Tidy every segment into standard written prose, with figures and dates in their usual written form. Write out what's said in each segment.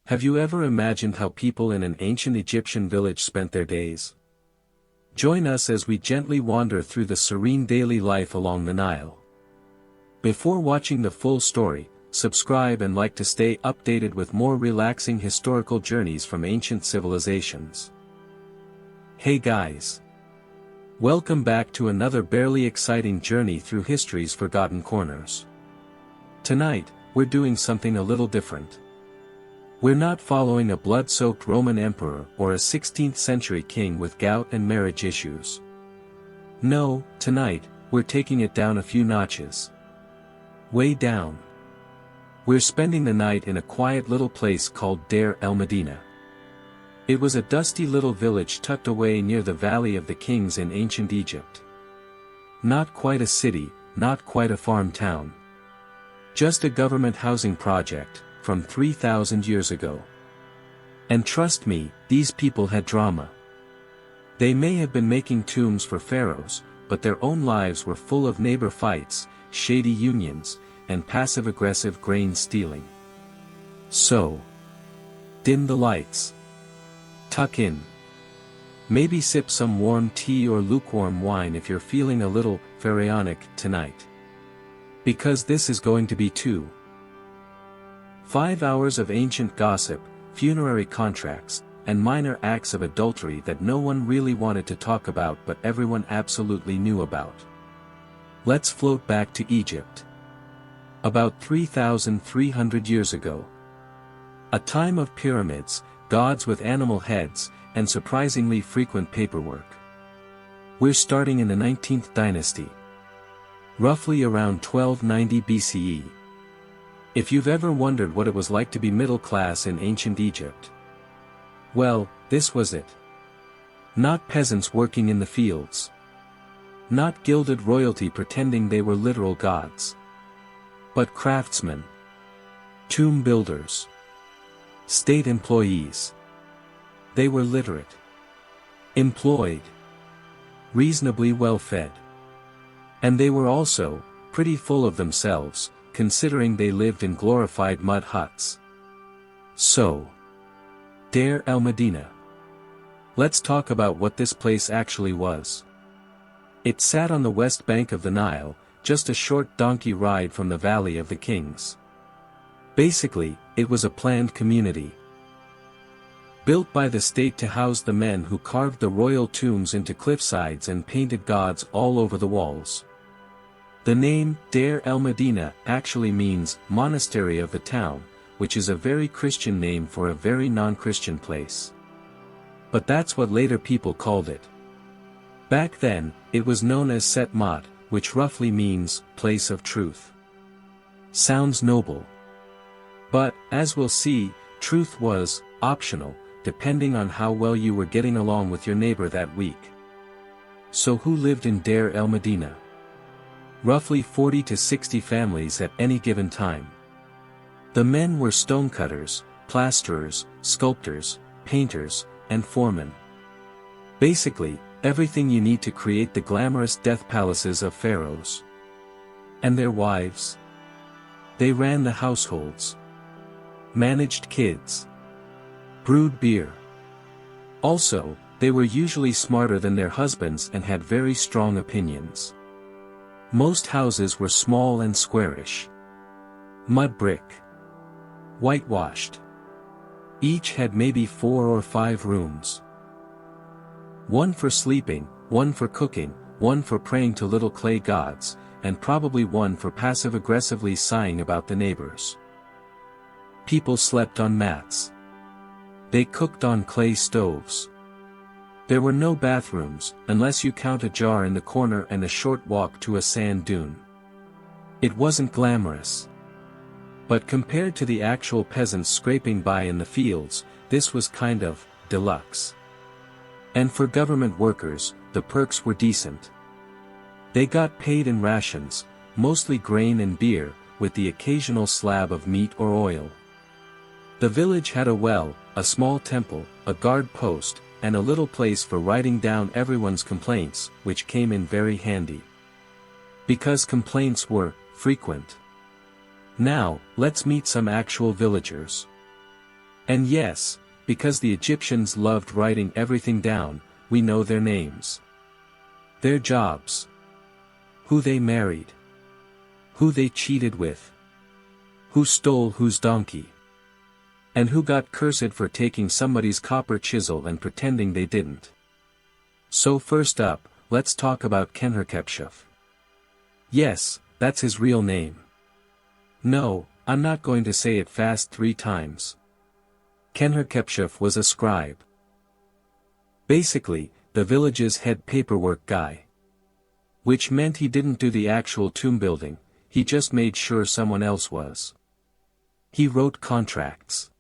Have you ever imagined how people in an ancient Egyptian village spent their days? Join us as we gently wander through the serene daily life along the Nile. Before watching the full story, subscribe and like to stay updated with more relaxing historical journeys from ancient civilizations. Hey guys! Welcome back to another barely exciting journey through history's forgotten corners. Tonight, we're doing something a little different. We're not following a blood-soaked Roman emperor or a 16th-century king with gout and marriage issues. No, tonight, we're taking it down a few notches. Way down. We're spending the night in a quiet little place called Deir el-Medina. It was a dusty little village tucked away near the Valley of the Kings in ancient Egypt. Not quite a city, not quite a farm town. Just a government housing project, from 3,000 years ago. And trust me, these people had drama. They may have been making tombs for pharaohs, but their own lives were full of neighbor fights, shady unions, and passive-aggressive grain stealing. So, dim the lights. Tuck in. Maybe sip some warm tea or lukewarm wine if you're feeling a little pharaonic tonight. Because this is going to be 5 hours of ancient gossip, funerary contracts, and minor acts of adultery that no one really wanted to talk about but everyone absolutely knew about. Let's float back to Egypt. About 3,300 years ago. A time of pyramids, gods with animal heads, and surprisingly frequent paperwork. We're starting in the 19th dynasty. Roughly around 1290 BCE. If you've ever wondered what it was like to be middle class in ancient Egypt. Well, this was it. Not peasants working in the fields. Not gilded royalty pretending they were literal gods. But craftsmen. Tomb builders. State employees. They were literate. Employed. Reasonably well fed. And they were also pretty full of themselves, considering they lived in glorified mud huts. So, Deir el-Medina. Let's talk about what this place actually was. It sat on the west bank of the Nile, just a short donkey ride from the Valley of the Kings. Basically, it was a planned community. Built by the state to house the men who carved the royal tombs into cliffsides and painted gods all over the walls. The name, Deir el-Medina, actually means, monastery of the town, which is a very Christian name for a very non-Christian place. But that's what later people called it. Back then, it was known as Set Mot, which roughly means, place of truth. Sounds noble. But, as we'll see, truth was, optional, depending on how well you were getting along with your neighbor that week. So who lived in Deir el-Medina? Roughly 40 to 60 families at any given time. The men were stonecutters, plasterers, sculptors, painters, and foremen. Basically, everything you need to create the glamorous death palaces of pharaohs. And their wives? They ran the households. Managed kids. Brewed beer. Also, they were usually smarter than their husbands and had very strong opinions. Most houses were small and squarish. Mud brick. Whitewashed. Each had maybe 4 or 5 rooms. One for sleeping, one for cooking, one for praying to little clay gods, and probably one for passive-aggressively sighing about the neighbors. People slept on mats. They cooked on clay stoves. There were no bathrooms, unless you count a jar in the corner and a short walk to a sand dune. It wasn't glamorous. But compared to the actual peasants scraping by in the fields, this was kind of deluxe. And for government workers, the perks were decent. They got paid in rations, mostly grain and beer, with the occasional slab of meat or oil. The village had a well, a small temple, a guard post, and a little place for writing down everyone's complaints, which came in very handy. Because complaints were frequent. Now, let's meet some actual villagers. And yes, because the Egyptians loved writing everything down, we know their names. Their jobs. Who they married. Who they cheated with. Who stole whose donkey. And who got cursed for taking somebody's copper chisel and pretending they didn't. So first up, let's talk about Kenherkepshuf. Yes, that's his real name. No, I'm not going to say it fast 3 times. Kenherkepshuf was a scribe. Basically, the village's head paperwork guy. Which meant he didn't do the actual tomb building, he just made sure someone else was. He wrote contracts.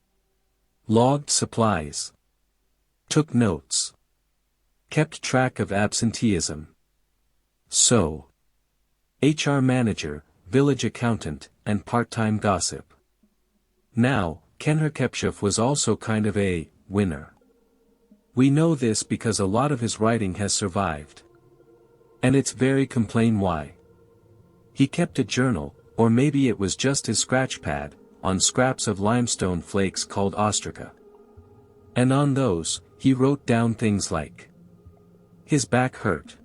Logged supplies. Took notes. Kept track of absenteeism. So. HR manager, village accountant, and part-time gossip. Now, Kenherkepshuf was also kind of a winner. We know this because a lot of his writing has survived. And it's very complain why. He kept a journal, or maybe it was just his scratch pad, on scraps of limestone flakes called ostraca. And on those, he wrote down things like: his back hurt.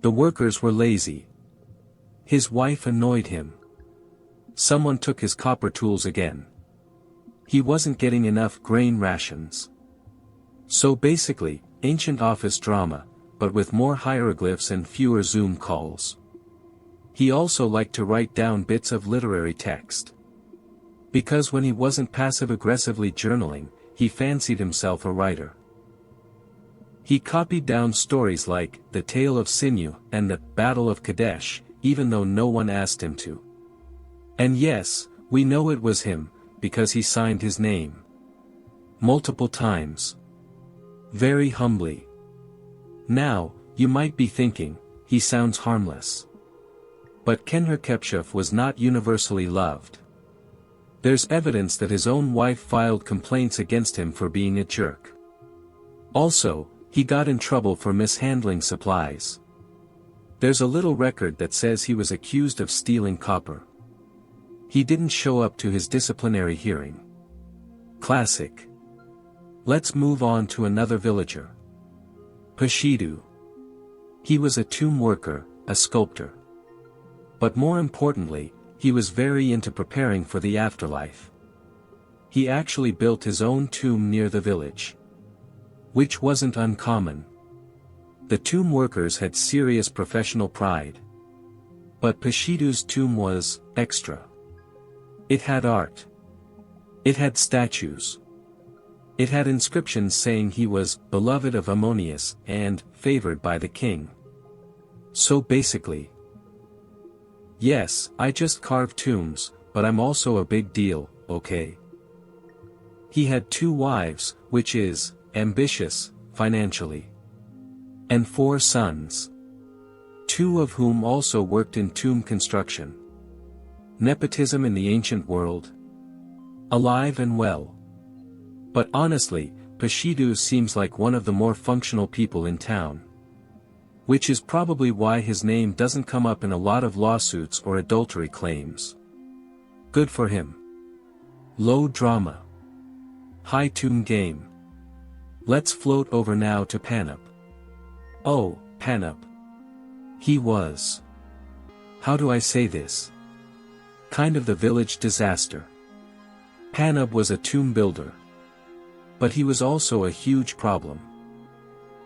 The workers were lazy. His wife annoyed him. Someone took his copper tools again. He wasn't getting enough grain rations. So basically, ancient office drama, but with more hieroglyphs and fewer Zoom calls. He also liked to write down bits of literary text. Because when he wasn't passive-aggressively journaling, he fancied himself a writer. He copied down stories like The Tale of Sinew and The Battle of Kadesh, even though no one asked him to. And yes, we know it was him, because he signed his name. Multiple times. Very humbly. Now, you might be thinking, he sounds harmless. But Kenherkepshuf was not universally loved. There's evidence that his own wife filed complaints against him for being a jerk. Also, he got in trouble for mishandling supplies. There's a little record that says he was accused of stealing copper. He didn't show up to his disciplinary hearing. Classic. Let's move on to another villager. Pashidu. He was a tomb worker, a sculptor. But more importantly, he was very into preparing for the afterlife. He actually built his own tomb near the village. Which wasn't uncommon. The tomb workers had serious professional pride. But Pashidu's tomb was extra. It had art. It had statues. It had inscriptions saying he was beloved of Ammonius and favored by the king. So basically, yes, I just carve tombs, but I'm also a big deal, okay? He had 2 wives, which is ambitious, financially. And 4 sons. 2 of whom also worked in tomb construction. Nepotism in the ancient world. Alive and well. But honestly, Pashidu seems like one of the more functional people in town. Which is probably why his name doesn't come up in a lot of lawsuits or adultery claims. Good for him. Low drama. High tomb game. Let's float over now to Panup. Oh, Panup. He was. How do I say this? Kind of the village disaster. Panup was a tomb builder. But he was also a huge problem.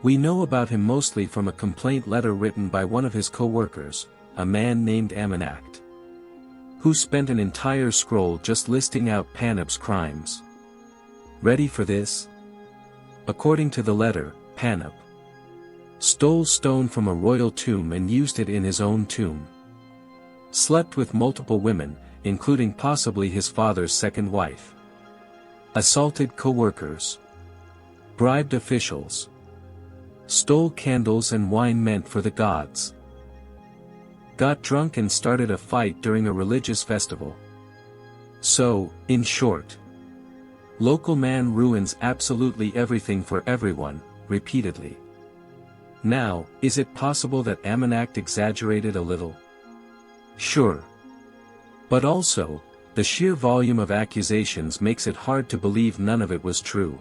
We know about him mostly from a complaint letter written by one of his co-workers, a man named Amenact. Who spent an entire scroll just listing out Panup's crimes. Ready for this? According to the letter, Panup stole stone from a royal tomb and used it in his own tomb. Slept with multiple women, including possibly his father's second wife. Assaulted co-workers. Bribed officials. Stole candles and wine meant for the gods. Got drunk and started a fight during a religious festival. So, in short, local man ruins absolutely everything for everyone, repeatedly. Now, is it possible that Amenact exaggerated a little? Sure. But also, The sheer volume of accusations makes it hard to believe none of it was true.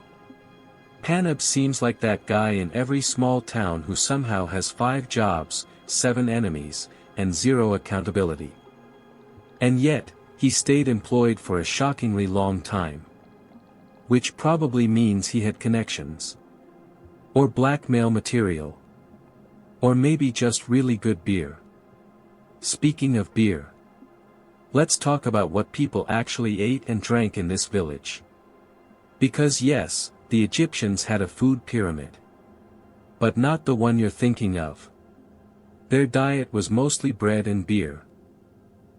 Hanab seems like that guy in every small town who somehow has 5 jobs, 7 enemies, and 0 accountability. And yet, he stayed employed for a shockingly long time. Which probably means he had connections. Or blackmail material. Or maybe just really good beer. Speaking of beer, let's talk about what people actually ate and drank in this village. Because yes, the Egyptians had a food pyramid. But not the one you're thinking of. Their diet was mostly bread and beer.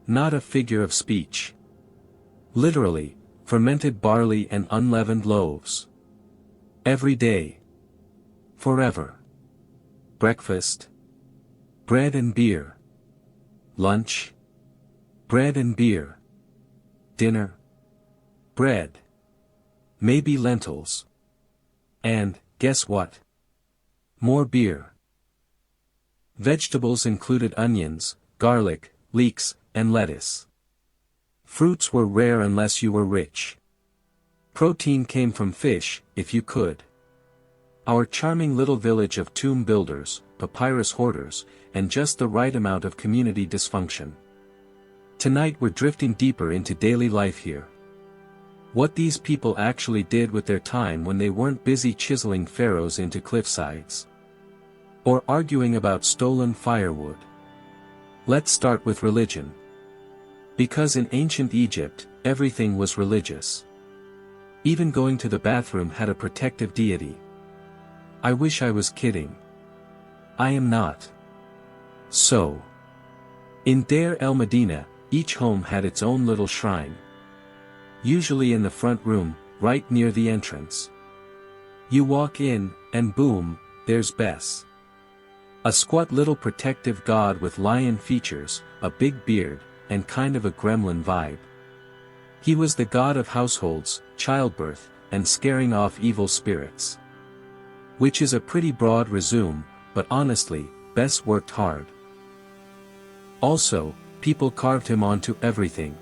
Not a figure of speech. Literally, fermented barley and unleavened loaves. Every day. Forever. Breakfast. Bread and beer. Lunch. Bread and beer. Dinner. Bread. Maybe lentils. And, guess what? More beer. Vegetables included onions, garlic, leeks, and lettuce. Fruits were rare unless you were rich. Protein came from fish, if you could. Our charming little village of tomb builders, papyrus hoarders, and just the right amount of community dysfunction. Tonight we're drifting deeper into daily life here. What these people actually did with their time when they weren't busy chiseling pharaohs into cliffsides. Or arguing about stolen firewood. Let's start with religion. Because in ancient Egypt, everything was religious. Even going to the bathroom had a protective deity. I wish I was kidding. I am not. So. In Deir el-Medina, each home had its own little shrine. Usually in the front room, right near the entrance. You walk in, and boom, there's Bess. A squat little protective god with lion features, a big beard, and kind of a gremlin vibe. He was the god of households, childbirth, and scaring off evil spirits. Which is a pretty broad resume, but honestly, Bess worked hard. Also, people carved him onto everything.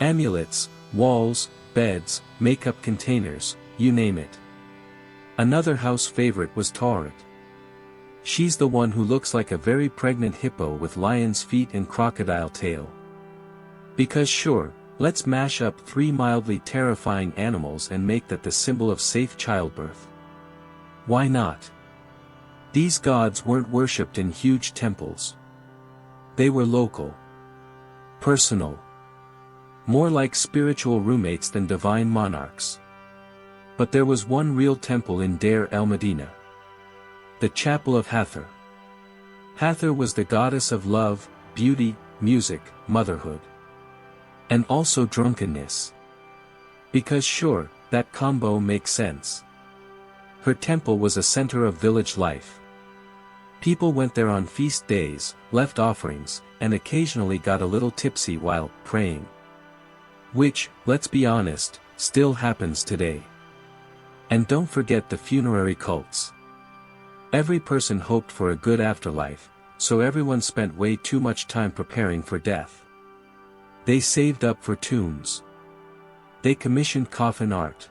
Amulets, walls, beds, makeup containers, you name it. Another house favorite was Tauret. She's the one who looks like a very pregnant hippo with lion's feet and crocodile tail. Because sure, let's mash up 3 mildly terrifying animals and make that the symbol of safe childbirth. Why not? These gods weren't worshipped in huge temples. They were local. Personal. More like spiritual roommates than divine monarchs. But there was one real temple in Deir el-Medina. The Chapel of Hathor. Hathor was the goddess of love, beauty, music, motherhood. And also drunkenness. Because sure, that combo makes sense. Her temple was a center of village life. People went there on feast days, left offerings, and occasionally got a little tipsy while praying. Which, let's be honest, still happens today. And don't forget the funerary cults. Every person hoped for a good afterlife, so everyone spent way too much time preparing for death. They saved up for tombs. They commissioned coffin art.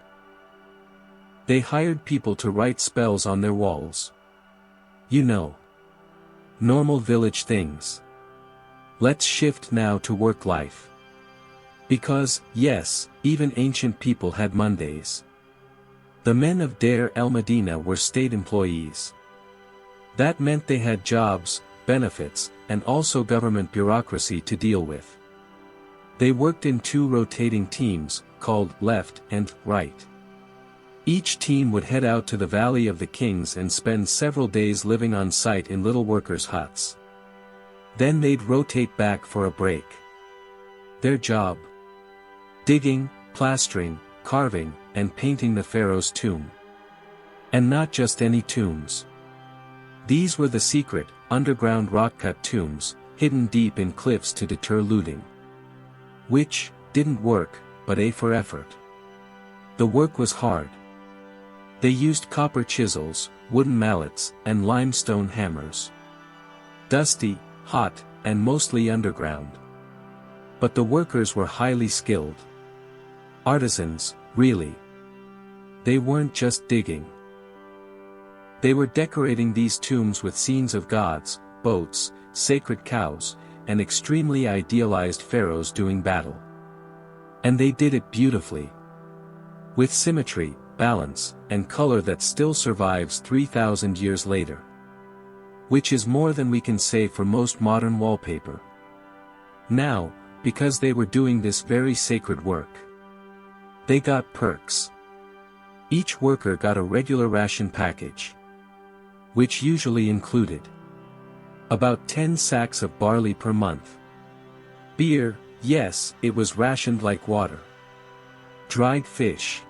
They hired people to write spells on their walls. You know. Normal village things. Let's shift now to work life. Because, yes, even ancient people had Mondays. The men of Deir el-Medina were state employees. That meant they had jobs, benefits, and also government bureaucracy to deal with. They worked in 2 rotating teams, called left and right. Each team would head out to the Valley of the Kings and spend several days living on site in little workers' huts. Then they'd rotate back for a break. Their job? Digging, plastering, carving, and painting the pharaoh's tomb. And not just any tombs. These were the secret, underground rock-cut tombs, hidden deep in cliffs to deter looting. Which, didn't work, but A for effort. The work was hard. They used copper chisels, wooden mallets, and limestone hammers. Dusty, hot, and mostly underground. But the workers were highly skilled. Artisans, really. They weren't just digging. They were decorating these tombs with scenes of gods, boats, sacred cows, and extremely idealized pharaohs doing battle. And they did it beautifully. With symmetry, balance, and color that still survives 3,000 years later. Which is more than we can say for most modern wallpaper. Now, because they were doing this very sacred work, they got perks. Each worker got a regular ration package, which usually included about 10 sacks of barley per month. Beer, yes, it was rationed like water. Dried fish.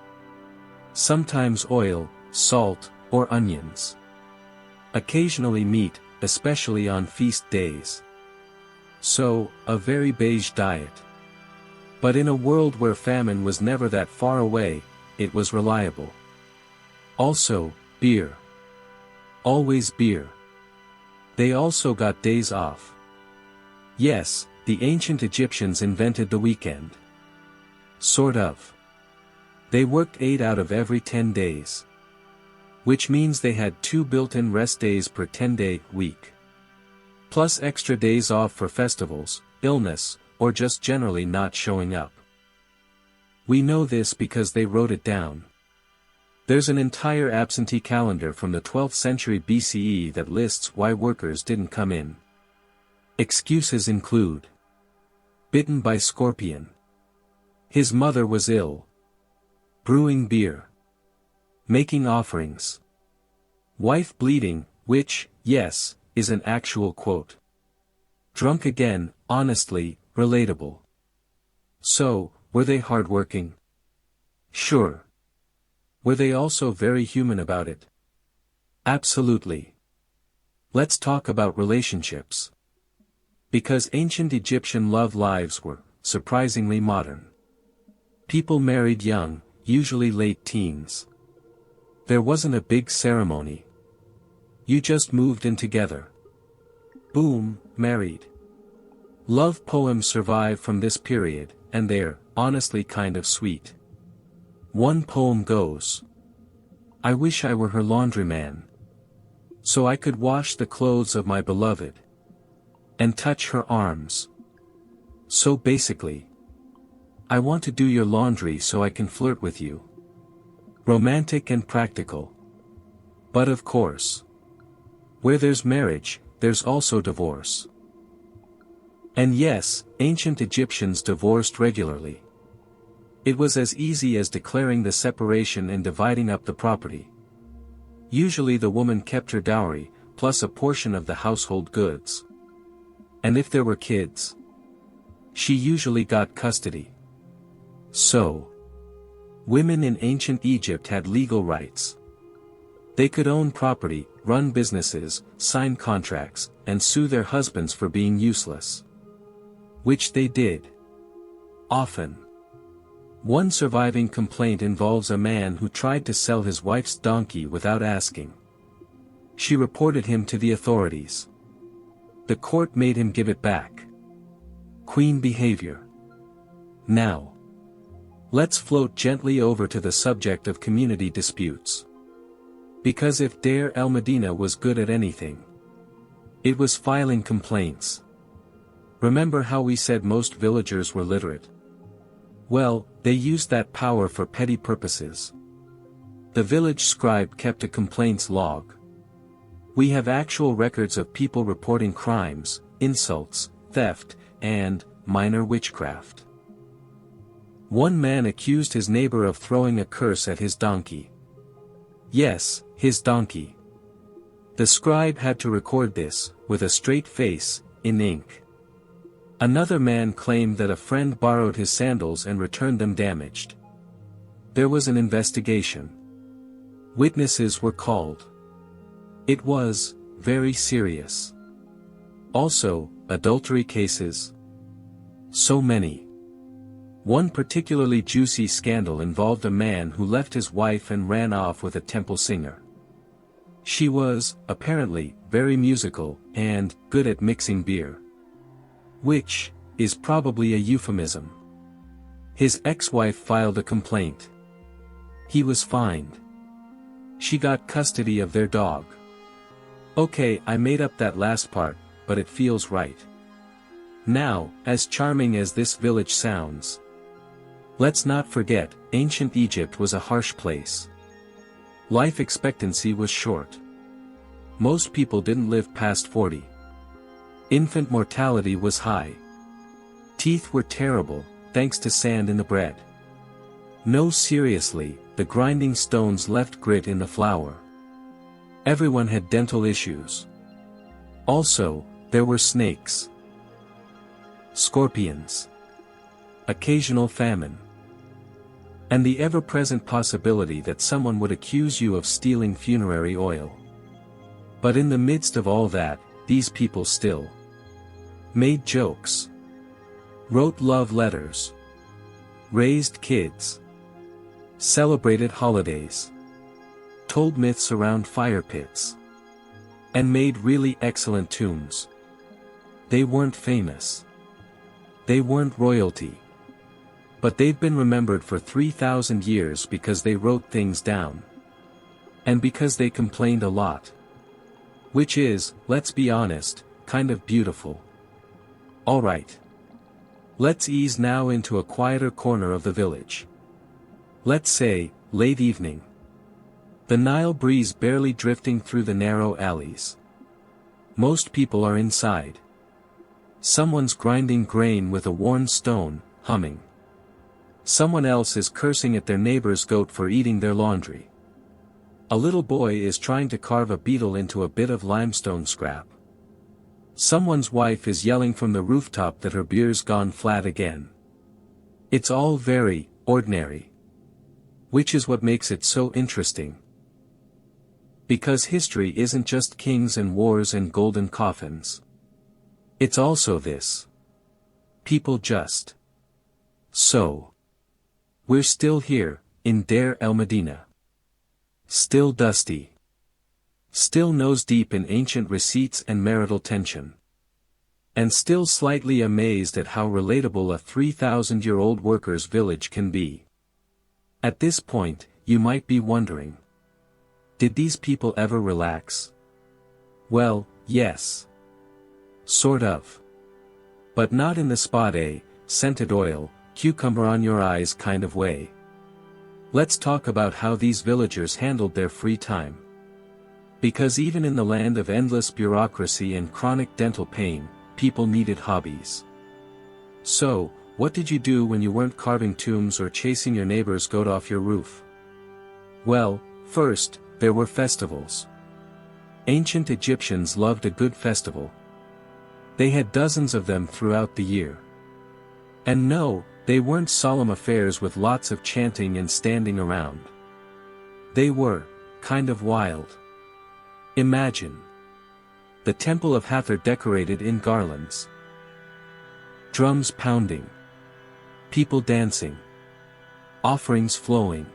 Sometimes oil, salt, or onions. Occasionally meat, especially on feast days. So, a very beige diet. But in a world where famine was never that far away, it was reliable. Also, beer. Always beer. They also got days off. Yes, the ancient Egyptians invented the weekend. Sort of. They worked 8 out of every 10 days. Which means they had 2 built-in rest days per 10-day week. Plus extra days off for festivals, illness, or just generally not showing up. We know this because they wrote it down. There's an entire absentee calendar from the 12th century BCE that lists why workers didn't come in. Excuses include: bitten by scorpion. His mother was ill. Brewing beer. Making offerings. Wife bleeding, which, yes, is an actual quote. Drunk again, honestly, relatable. So, were they hardworking? Sure. Were they also very human about it? Absolutely. Let's talk about relationships. Because ancient Egyptian love lives were surprisingly modern. People married young, usually late teens. There wasn't a big ceremony. You just moved in together. Boom, married. Love poems survive from this period, and they're, honestly, kind of sweet. One poem goes: I wish I were her laundryman, so I could wash the clothes of my beloved, and touch her arms. So basically, I want to do your laundry so I can flirt with you. Romantic and practical. But of course, where there's marriage, there's also divorce. And yes, ancient Egyptians divorced regularly. It was as easy as declaring the separation and dividing up the property. Usually the woman kept her dowry, plus a portion of the household goods. And if there were kids, she usually got custody. So, women in ancient Egypt had legal rights. They could own property, run businesses, sign contracts, and sue their husbands for being useless. Which they did. Often. One surviving complaint involves a man who tried to sell his wife's donkey without asking. She reported him to the authorities. The court made him give it back. Queen behavior. Now, let's float gently over to the subject of community disputes. Because if Deir el-Medina was good at anything, it was filing complaints. Remember how we said most villagers were literate? Well, they used that power for petty purposes. The village scribe kept a complaints log. We have actual records of people reporting crimes, insults, theft, and minor witchcraft. One man accused his neighbor of throwing a curse at his donkey. Yes, his donkey. The scribe had to record this, with a straight face, in ink. Another man claimed that a friend borrowed his sandals and returned them damaged. There was an investigation. Witnesses were called. It was very serious. Also, adultery cases. So many. One particularly juicy scandal involved a man who left his wife and ran off with a temple singer. She was, apparently, very musical, and good at mixing beer. Which, is probably a euphemism. His ex-wife filed a complaint. He was fined. She got custody of their dog. Okay, I made up that last part, but it feels right. Now, as charming as this village sounds, let's not forget, ancient Egypt was a harsh place. Life expectancy was short. Most people didn't live past 40. Infant mortality was high. Teeth were terrible, thanks to sand in the bread. No, seriously, the grinding stones left grit in the flour. Everyone had dental issues. Also, there were snakes, scorpions, occasional famine, and the ever-present possibility that someone would accuse you of stealing funerary oil. But in the midst of all that, these people still made jokes, wrote love letters, raised kids, celebrated holidays, told myths around fire pits, and made really excellent tunes. They weren't famous. They weren't royalty. But they've been remembered for 3,000 years because they wrote things down. And because they complained a lot. Which is, let's be honest, kind of beautiful. Alright. Let's ease now into a quieter corner of the village. Let's say, late evening. The Nile breeze barely drifting through the narrow alleys. Most people are inside. Someone's grinding grain with a worn stone, humming. Someone else is cursing at their neighbor's goat for eating their laundry. A little boy is trying to carve a beetle into a bit of limestone scrap. Someone's wife is yelling from the rooftop that her beer's gone flat again. It's all very ordinary. Which is what makes it so interesting. Because history isn't just kings and wars and golden coffins. It's also this. People just. So. We're still here, in Deir el-Medina. Still dusty. Still nose-deep in ancient receipts and marital tension. And still slightly amazed at how relatable a 3,000-year-old workers' village can be. At this point, you might be wondering. Did these people ever relax? Well, yes. Sort of. But not in the spa-day, scented oil, cucumber on your eyes kind of way. Let's talk about how these villagers handled their free time. Because even in the land of endless bureaucracy and chronic dental pain, people needed hobbies. So, what did you do when you weren't carving tombs or chasing your neighbor's goat off your roof? Well, first, there were festivals. Ancient Egyptians loved a good festival. They had dozens of them throughout the year. And no, they weren't solemn affairs with lots of chanting and standing around. They were, kind of wild. Imagine. The Temple of Hathor decorated in garlands. Drums pounding. People dancing. Offerings flowing.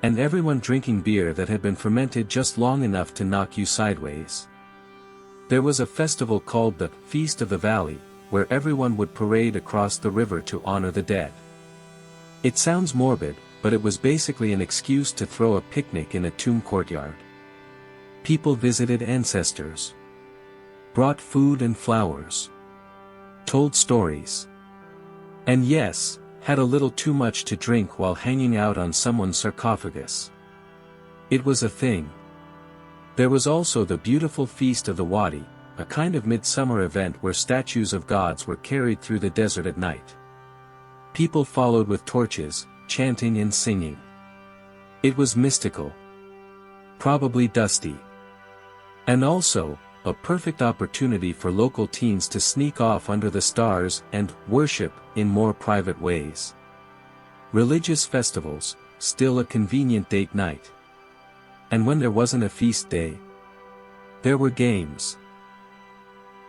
And everyone drinking beer that had been fermented just long enough to knock you sideways. There was a festival called the Feast of the Valley, where everyone would parade across the river to honor the dead. It sounds morbid, but it was basically an excuse to throw a picnic in a tomb courtyard. People visited ancestors. Brought food and flowers. Told stories. And yes, had a little too much to drink while hanging out on someone's sarcophagus. It was a thing. There was also the beautiful Feast of the Wadi, a kind of midsummer event where statues of gods were carried through the desert at night. People followed with torches, chanting and singing. It was mystical. Probably dusty. And also, a perfect opportunity for local teens to sneak off under the stars and worship in more private ways. Religious festivals, still a convenient date night. And when there wasn't a feast day, there were games.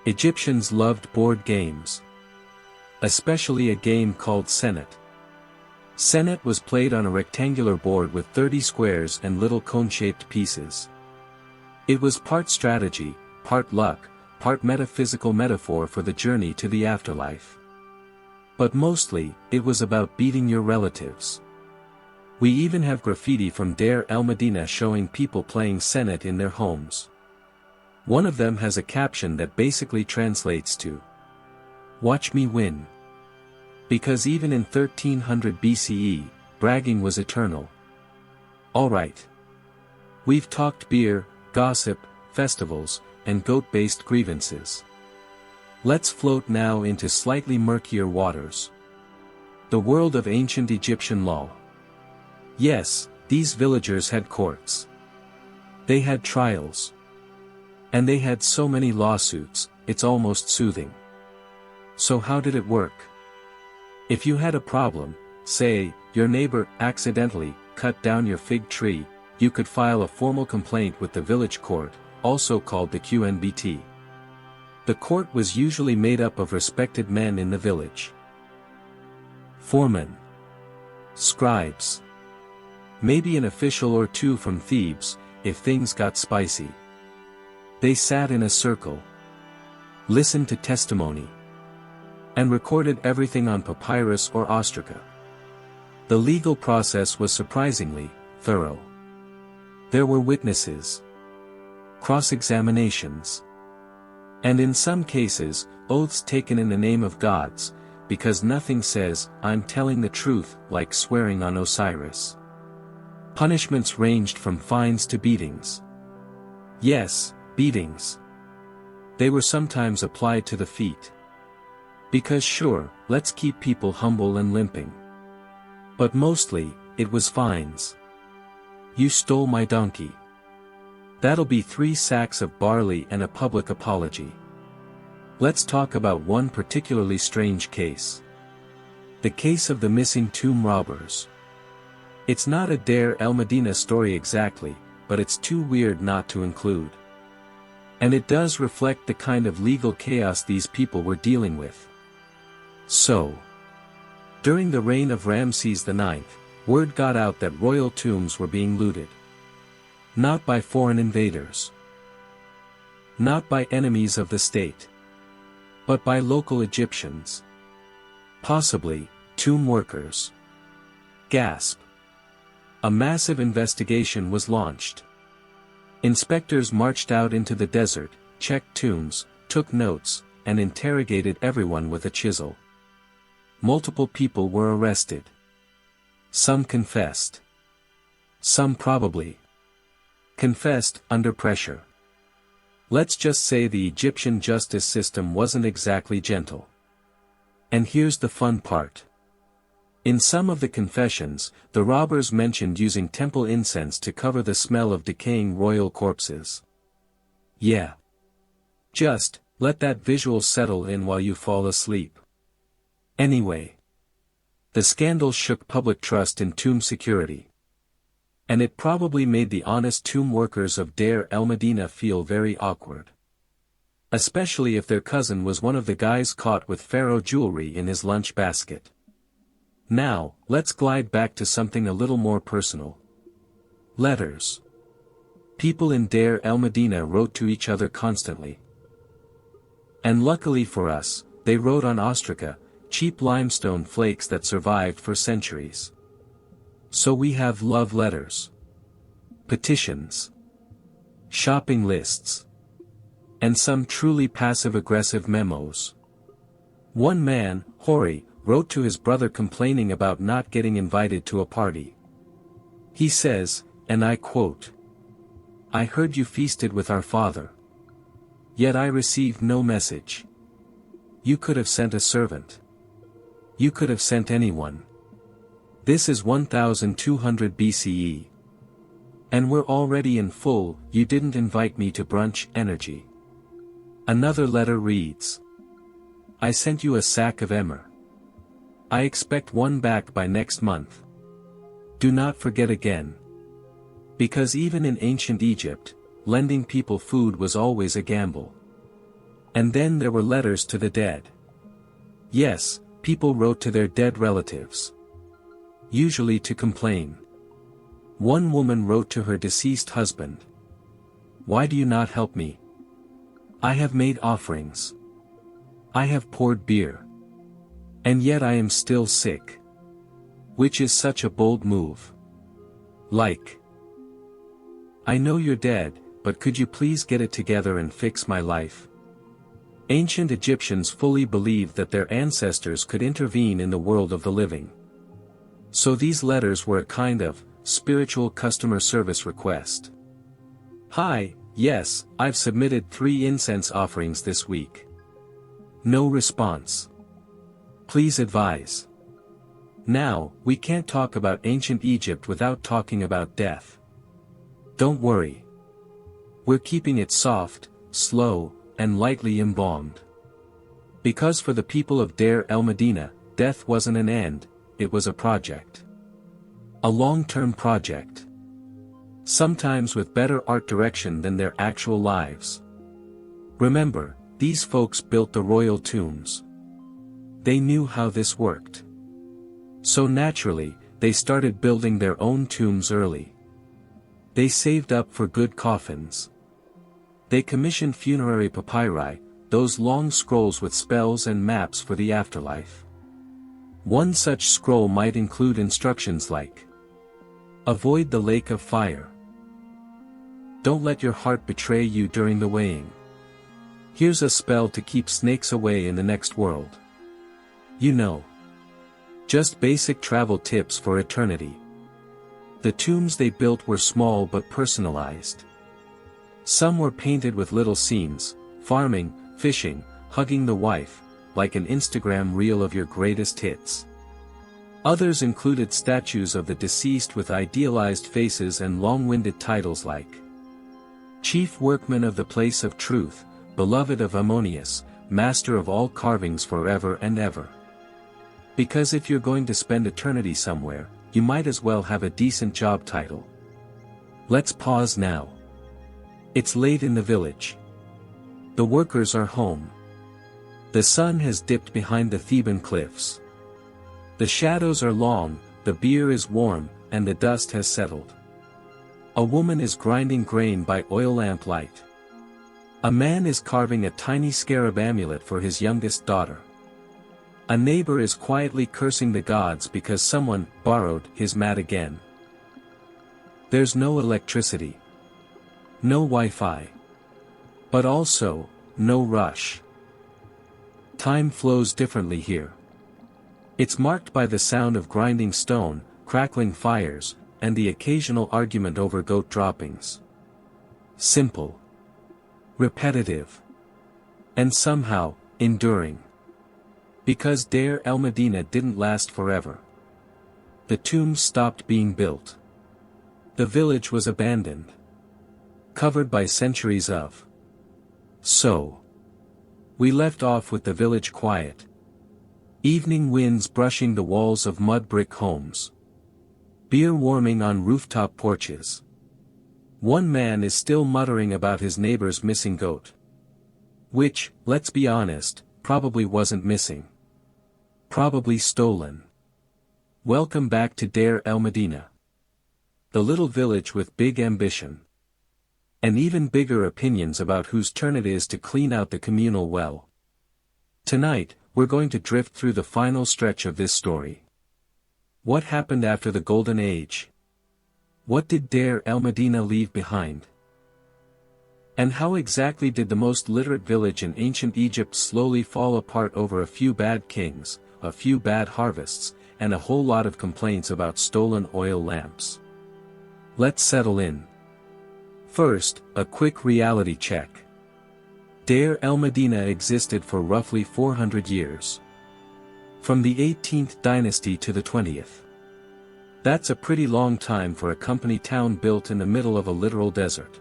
Egyptians loved board games. Especially a game called Senet. Senet was played on a rectangular board with 30 squares and little cone-shaped pieces. It was part strategy, part luck, part metaphysical metaphor for the journey to the afterlife. But mostly, it was about beating your relatives. We even have graffiti from Deir el-Medina showing people playing Senet in their homes. One of them has a caption that basically translates to, "Watch me win." Because even in 1300 BCE, bragging was eternal. Alright. We've talked beer, gossip, festivals, and goat-based grievances. Let's float now into slightly murkier waters. The world of ancient Egyptian law. Yes, these villagers had courts. They had trials. And they had so many lawsuits, it's almost soothing. So how did it work? If you had a problem, say, your neighbor accidentally cut down your fig tree, you could file a formal complaint with the village court, also called the QNBT. The court was usually made up of respected men in the village. Foremen. Scribes. Maybe an official or two from Thebes, if things got spicy. They sat in a circle, listened to testimony, and recorded everything on papyrus or ostraca. The legal process was surprisingly thorough. There were witnesses, cross-examinations, and in some cases, oaths taken in the name of gods, because nothing says, "I'm telling the truth," like swearing on Osiris. Punishments ranged from fines to beatings. Yes, beatings. They were sometimes applied to the feet. Because sure, let's keep people humble and limping. But mostly, it was fines. You stole my donkey. That'll be 3 sacks of barley and a public apology. Let's talk about one particularly strange case. The case of the missing tomb robbers. It's not a Deir el-Medina story exactly, but it's too weird not to include. And it does reflect the kind of legal chaos these people were dealing with. So, during the reign of Ramses IX, word got out that royal tombs were being looted. Not by foreign invaders. Not by enemies of the state. But by local Egyptians. Possibly, tomb workers. Gasp. A massive investigation was launched. Inspectors marched out into the desert, checked tombs, took notes, and interrogated everyone with a chisel. Multiple people were arrested. Some confessed. Some probably confessed under pressure. Let's just say the Egyptian justice system wasn't exactly gentle. And here's the fun part. In some of the confessions, the robbers mentioned using temple incense to cover the smell of decaying royal corpses. Yeah. Just, let that visual settle in while you fall asleep. Anyway. The scandal shook public trust in tomb security. And it probably made the honest tomb workers of Deir el-Medina feel very awkward. Especially if their cousin was one of the guys caught with pharaoh jewelry in his lunch basket. Now, let's glide back to something a little more personal. Letters. People in Deir el-Medina wrote to each other constantly. And luckily for us, they wrote on ostraca, cheap limestone flakes that survived for centuries. So we have love letters, petitions, shopping lists, and some truly passive-aggressive memos. One man, Hori, wrote to his brother complaining about not getting invited to a party. He says, and I quote, "I heard you feasted with our father. Yet I received no message. You could have sent a servant. You could have sent anyone. This is 1200 BCE. And we're already in full, you didn't invite me to brunch, energy." Another letter reads, "I sent you a sack of emmer. I expect one back by next month. Do not forget again." Because even in ancient Egypt, lending people food was always a gamble. And then there were letters to the dead. Yes, people wrote to their dead relatives. Usually to complain. One woman wrote to her deceased husband, "Why do you not help me? I have made offerings. I have poured beer. And yet I am still sick. Which is such a bold move. Like. I know you're dead, but could you please get it together and fix my life? Ancient Egyptians fully believed that their ancestors could intervene in the world of the living. So these letters were a kind of spiritual customer service request. Hi, yes, I've submitted 3 incense offerings this week. No response. Please advise. Now, we can't talk about ancient Egypt without talking about death. Don't worry. We're keeping it soft, slow, and lightly embalmed. Because for the people of Deir el-Medina, death wasn't an end, it was a project. A long-term project. Sometimes with better art direction than their actual lives. Remember, these folks built the royal tombs. They knew how this worked. So naturally, they started building their own tombs early. They saved up for good coffins. They commissioned funerary papyri, those long scrolls with spells and maps for the afterlife. One such scroll might include instructions like: avoid the lake of fire. Don't let your heart betray you during the weighing. Here's a spell to keep snakes away in the next world. You know. Just basic travel tips for eternity. The tombs they built were small but personalized. Some were painted with little scenes, farming, fishing, hugging the wife, like an Instagram reel of your greatest hits. Others included statues of the deceased with idealized faces and long-winded titles like Chief Workman of the Place of Truth, Beloved of Ammonius, Master of all carvings forever and ever. Because if you're going to spend eternity somewhere, you might as well have a decent job title. Let's pause now. It's late in the village. The workers are home. The sun has dipped behind the Theban cliffs. The shadows are long, the beer is warm, and the dust has settled. A woman is grinding grain by oil lamp light. A man is carving a tiny scarab amulet for his youngest daughter. A neighbor is quietly cursing the gods because someone borrowed his mat again. There's no electricity. No Wi-Fi. But also, no rush. Time flows differently here. It's marked by the sound of grinding stone, crackling fires, and the occasional argument over goat droppings. Simple. Repetitive. And somehow, enduring. Because Deir el-Medina didn't last forever. The tombs stopped being built. The village was abandoned. Covered by centuries of. So. We left off with the village quiet. Evening winds brushing the walls of mud brick homes. Beer warming on rooftop porches. One man is still muttering about his neighbor's missing goat. Which, let's be honest, probably wasn't missing. Probably stolen. Welcome back to Deir el-Medina. The little village with big ambition. And even bigger opinions about whose turn it is to clean out the communal well. Tonight, we're going to drift through the final stretch of this story. What happened after the Golden Age? What did Deir el-Medina leave behind? And how exactly did the most literate village in ancient Egypt slowly fall apart over a few bad kings, a few bad harvests, and a whole lot of complaints about stolen oil lamps? Let's settle in. First, a quick reality check. Deir el-Medina existed for roughly 400 years. From the 18th dynasty to the 20th. That's a pretty long time for a company town built in the middle of a literal desert.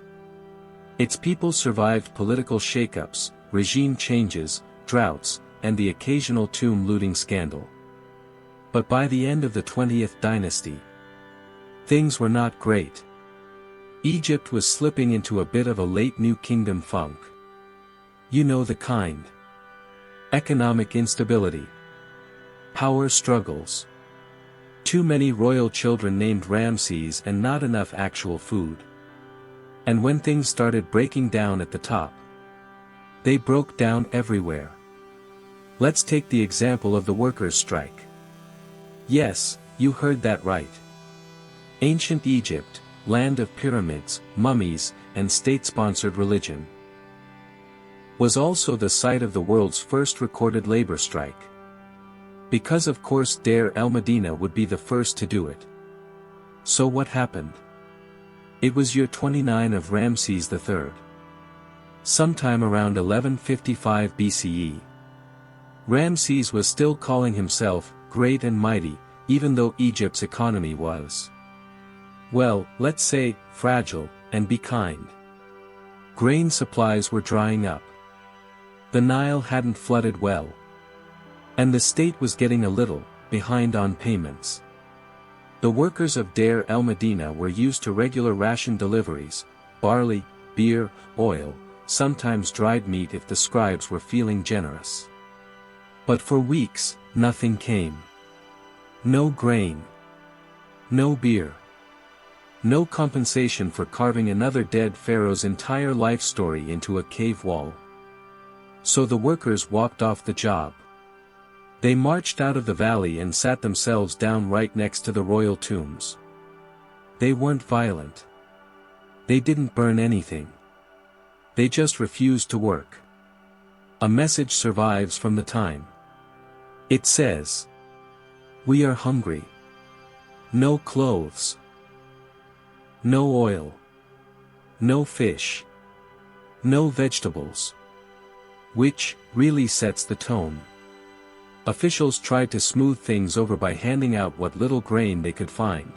Its people survived political shakeups, regime changes, droughts, and the occasional tomb looting scandal. But by the end of the 20th dynasty, things were not great. Egypt was slipping into a bit of a late New Kingdom funk. You know the kind. Economic instability. Power struggles. Too many royal children named Ramses and not enough actual food. And when things started breaking down at the top, they broke down everywhere. Let's take the example of the workers' strike. Yes, you heard that right. Ancient Egypt, land of pyramids, mummies, and state-sponsored religion, was also the site of the world's first recorded labor strike. Because of course Deir el-Medina would be the first to do it. So what happened? It was year 29 of Ramses III. Sometime around 1155 BCE. Ramses was still calling himself great and mighty, even though Egypt's economy was, well, let's say, fragile, and be kind. Grain supplies were drying up. The Nile hadn't flooded well. And the state was getting a little behind on payments. The workers of Deir el-Medina were used to regular ration deliveries, barley, beer, oil, sometimes dried meat if the scribes were feeling generous. But for weeks, nothing came. No grain. No beer. No compensation for carving another dead pharaoh's entire life story into a cave wall. So the workers walked off the job. They marched out of the valley and sat themselves down right next to the royal tombs. They weren't violent. They didn't burn anything. They just refused to work. A message survives from the time. It says, "We are hungry. No clothes. No oil. No fish. No vegetables." Which really sets the tone. Officials tried to smooth things over by handing out what little grain they could find.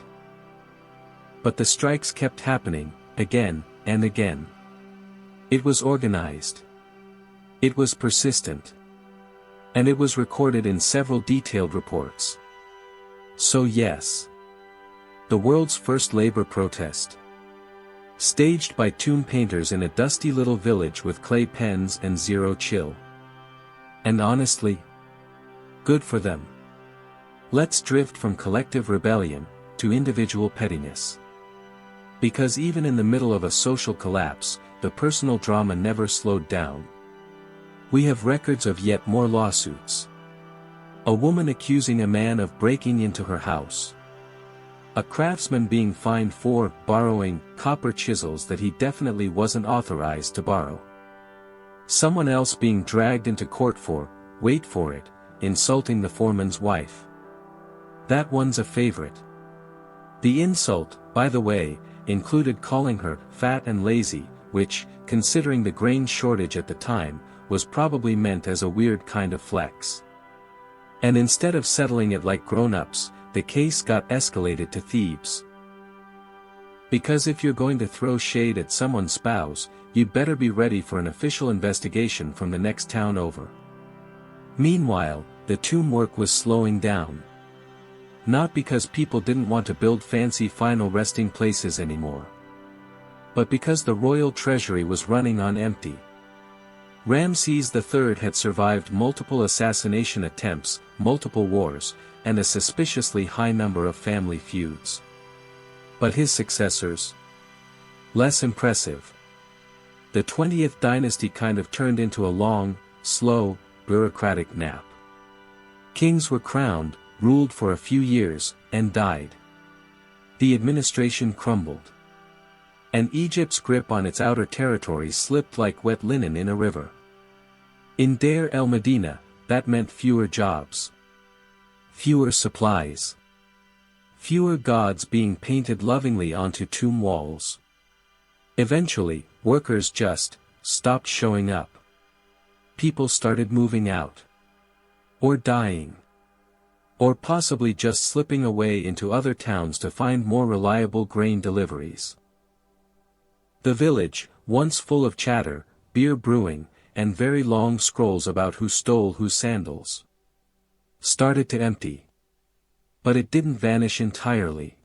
But the strikes kept happening, again and again. It was organized. It was persistent. And it was recorded in several detailed reports. So yes. The world's first labor protest. Staged by tomb painters in a dusty little village with clay pens and zero chill. And honestly, good for them. Let's drift from collective rebellion to individual pettiness. Because even in the middle of a social collapse, the personal drama never slowed down. We have records of yet more lawsuits. A woman accusing a man of breaking into her house. A craftsman being fined for borrowing copper chisels that he definitely wasn't authorized to borrow. Someone else being dragged into court for, wait for it, insulting the foreman's wife. That one's a favorite. The insult, by the way, included calling her fat and lazy, which, considering the grain shortage at the time, was probably meant as a weird kind of flex. And instead of settling it like grown-ups, the case got escalated to Thebes. Because if you're going to throw shade at someone's spouse, you'd better be ready for an official investigation from the next town over. Meanwhile, the tomb work was slowing down. Not because people didn't want to build fancy final resting places anymore. But because the royal treasury was running on empty. Ramses III had survived multiple assassination attempts, multiple wars, and a suspiciously high number of family feuds. But his successors? Less impressive. The 20th dynasty kind of turned into a long, slow, bureaucratic nap. Kings were crowned, ruled for a few years, and died. The administration crumbled. And Egypt's grip on its outer territories slipped like wet linen in a river. In Deir el-Medina, that meant fewer jobs. Fewer supplies. Fewer gods being painted lovingly onto tomb walls. Eventually, workers just stopped showing up. People started moving out. Or dying. Or possibly just slipping away into other towns to find more reliable grain deliveries. The village, once full of chatter, beer brewing, and very long scrolls about who stole whose sandals, started to empty. But it didn't vanish entirely.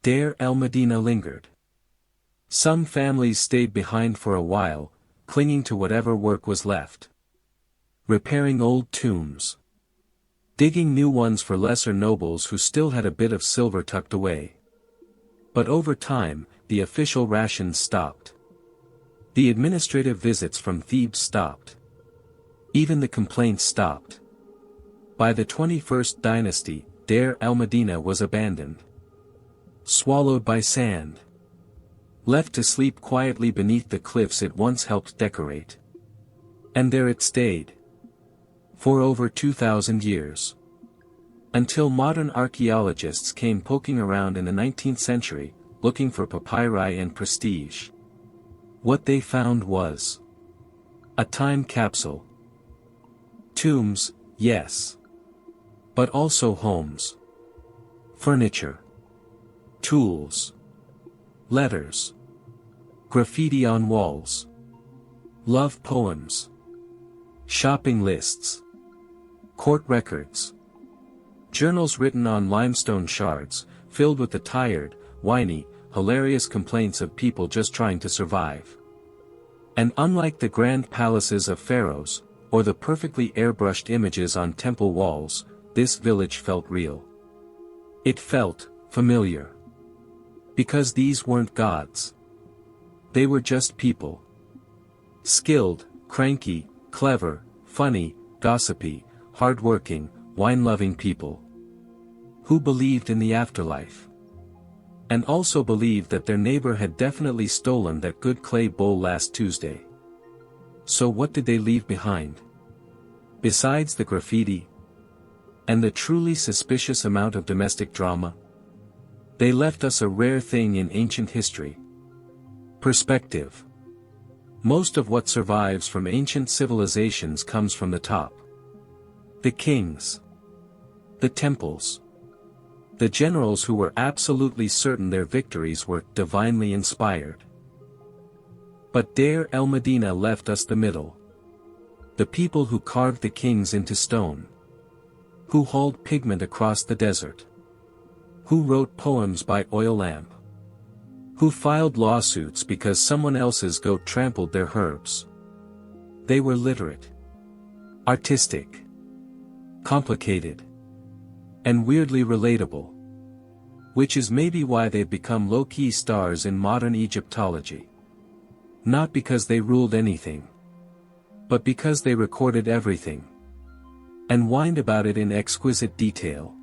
Deir el-Medina lingered. Some families stayed behind for a while, clinging to whatever work was left. Repairing old tombs. Digging new ones for lesser nobles who still had a bit of silver tucked away. But over time, the official rations stopped. The administrative visits from Thebes stopped. Even the complaints stopped. By the 21st dynasty, Deir el-Medina was abandoned. Swallowed by sand. Left to sleep quietly beneath the cliffs it once helped decorate. And there it stayed. For over 2,000 years. Until modern archaeologists came poking around in the 19th century, looking for papyri and prestige. What they found was a time capsule. Tombs, yes. But also homes. Furniture. Tools. Letters. Graffiti on walls. Love poems. Shopping lists. Court records. Journals written on limestone shards, filled with the tired, whiny, hilarious complaints of people just trying to survive. And unlike the grand palaces of pharaohs, or the perfectly airbrushed images on temple walls, this village felt real. It felt familiar. Because these weren't gods. They were just people. Skilled, cranky, clever, funny, gossipy, hard-working, wine-loving people. Who believed in the afterlife. And also believed that their neighbor had definitely stolen that good clay bowl last Tuesday. So what did they leave behind? Besides the graffiti? And the truly suspicious amount of domestic drama? They left us a rare thing in ancient history. Perspective. Most of what survives from ancient civilizations comes from the top. The kings. The temples. The generals who were absolutely certain their victories were divinely inspired. But Deir el-Medina left us the middle. The people who carved the kings into stone. Who hauled pigment across the desert. Who wrote poems by oil lamp. Who filed lawsuits because someone else's goat trampled their herbs. They were literate. Artistic. Complicated. And weirdly relatable. Which is maybe why they've become low-key stars in modern Egyptology. Not because they ruled anything. But because they recorded everything. And whined about it in exquisite detail.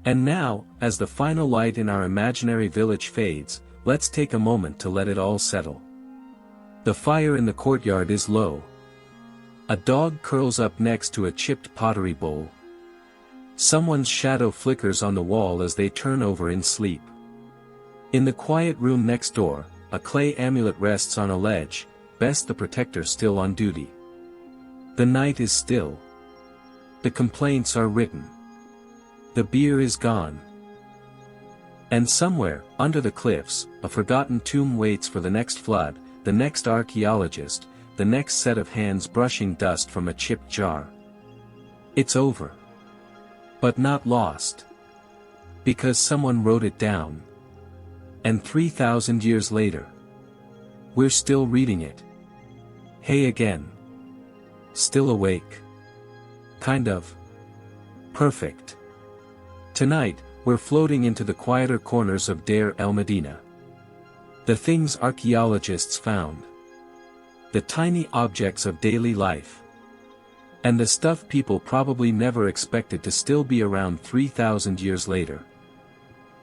And now, as the final light in our imaginary village fades, let's take a moment to let it all settle. The fire in the courtyard is low. A dog curls up next to a chipped pottery bowl. Someone's shadow flickers on the wall as they turn over in sleep. In the quiet room next door, a clay amulet rests on a ledge, best the protector still on duty. The night is still. The complaints are written. The beer is gone. And somewhere, under the cliffs, a forgotten tomb waits for the next flood, the next archaeologist, the next set of hands brushing dust from a chipped jar. It's over. But not lost. Because someone wrote it down. And 3,000 years later, we're still reading it. Hey again. Still awake. Kind of. Perfect. Tonight, we're floating into the quieter corners of Deir el-Medina. The things archaeologists found. The tiny objects of daily life. And the stuff people probably never expected to still be around 3,000 years later.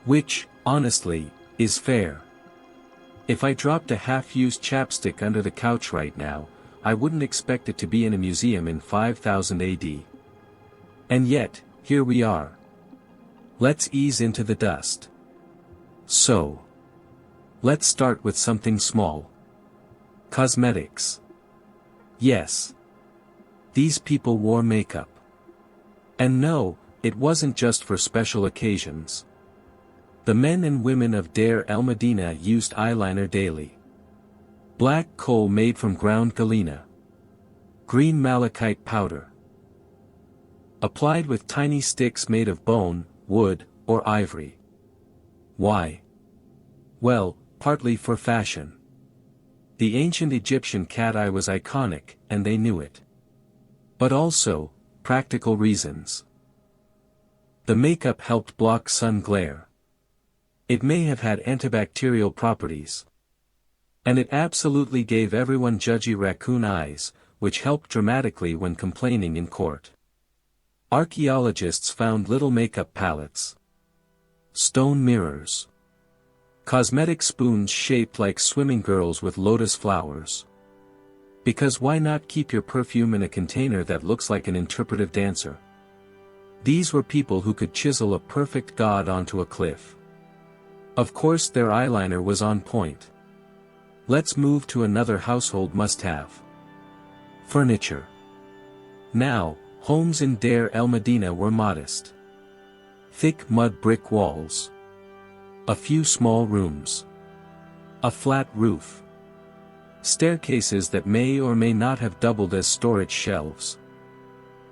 Which, honestly, is fair. If I dropped a half-used chapstick under the couch right now, I wouldn't expect it to be in a museum in 5000 AD. And yet, here we are. Let's ease into the dust. So, let's start with something small. Cosmetics. Yes. These people wore makeup. And no, it wasn't just for special occasions. The men and women of Deir el-Medina used eyeliner daily. Black coal made from ground galena. Green malachite powder. Applied with tiny sticks made of bone, wood, or ivory. Why? Well, partly for fashion. The ancient Egyptian cat eye was iconic, and they knew it. But also, practical reasons. The makeup helped block sun glare. It may have had antibacterial properties. And it absolutely gave everyone judgy raccoon eyes, which helped dramatically when complaining in court. Archaeologists found little makeup palettes, stone mirrors, cosmetic spoons shaped like swimming girls with lotus flowers. Because why not keep your perfume in a container that looks like an interpretive dancer? These were people who could chisel a perfect god onto a cliff. Of course their eyeliner was on point. Let's move to another household must-have. Furniture. Now, homes in Deir el-Medina were modest. Thick mud brick walls. A few small rooms. A flat roof. Staircases that may or may not have doubled as storage shelves.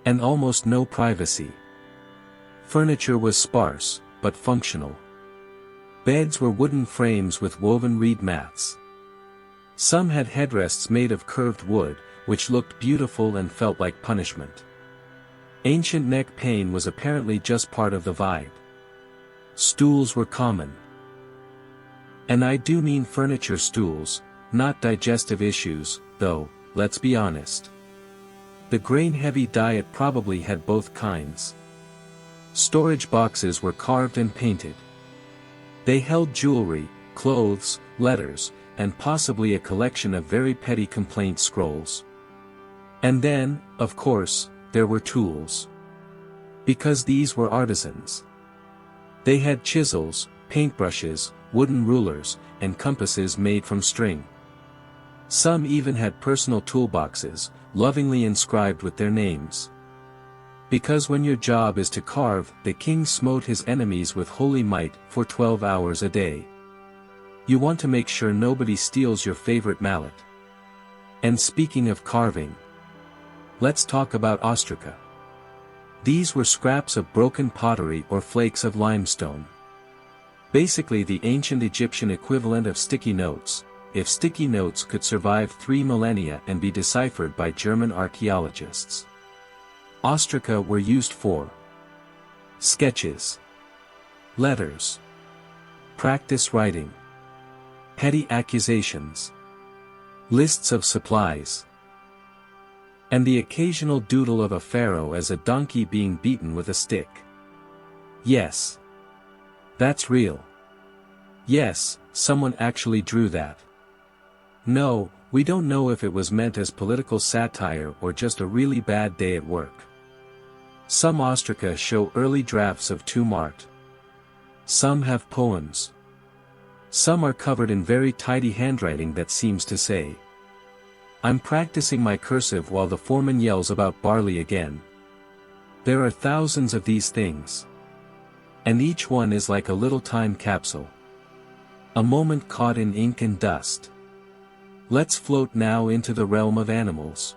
And almost no privacy. Furniture was sparse, but functional. Beds were wooden frames with woven reed mats. Some had headrests made of curved wood, which looked beautiful and felt like punishment. Ancient neck pain was apparently just part of the vibe. Stools were common. And I do mean furniture stools, not digestive issues, though, let's be honest. The grain-heavy diet probably had both kinds. Storage boxes were carved and painted. They held jewelry, clothes, letters, and possibly a collection of very petty complaint scrolls. And then, of course, there were tools. Because these were artisans. They had chisels, paintbrushes, wooden rulers, and compasses made from string. Some even had personal toolboxes, lovingly inscribed with their names. Because when your job is to carve, the king smote his enemies with holy might for 12 hours a day. You want to make sure nobody steals your favorite mallet. And speaking of carving, let's talk about ostraca. These were scraps of broken pottery or flakes of limestone. Basically the ancient Egyptian equivalent of sticky notes, if sticky notes could survive 3 millennia and be deciphered by German archaeologists. Ostraca were used for sketches, letters, practice writing, petty accusations, lists of supplies, and the occasional doodle of a pharaoh as a donkey being beaten with a stick. Yes. That's real. Yes, someone actually drew that. No, we don't know if it was meant as political satire or just a really bad day at work. Some ostraca show early drafts of tomb art. Some have poems. Some are covered in very tidy handwriting that seems to say, "I'm practicing my cursive while the foreman yells about barley again." There are thousands of these things. And each one is like a little time capsule. A moment caught in ink and dust. Let's float now into the realm of animals.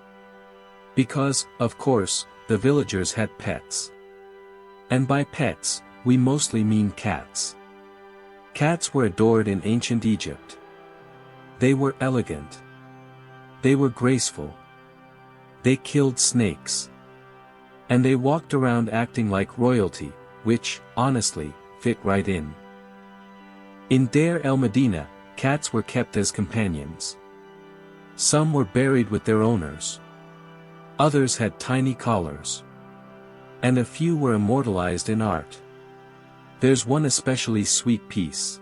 Because, of course, the villagers had pets. And by pets, we mostly mean cats. Cats were adored in ancient Egypt. They were elegant. They were graceful. They killed snakes. And they walked around acting like royalty, which, honestly, fit right in. In Deir el-Medina, cats were kept as companions. Some were buried with their owners. Others had tiny collars. And a few were immortalized in art. There's one especially sweet piece.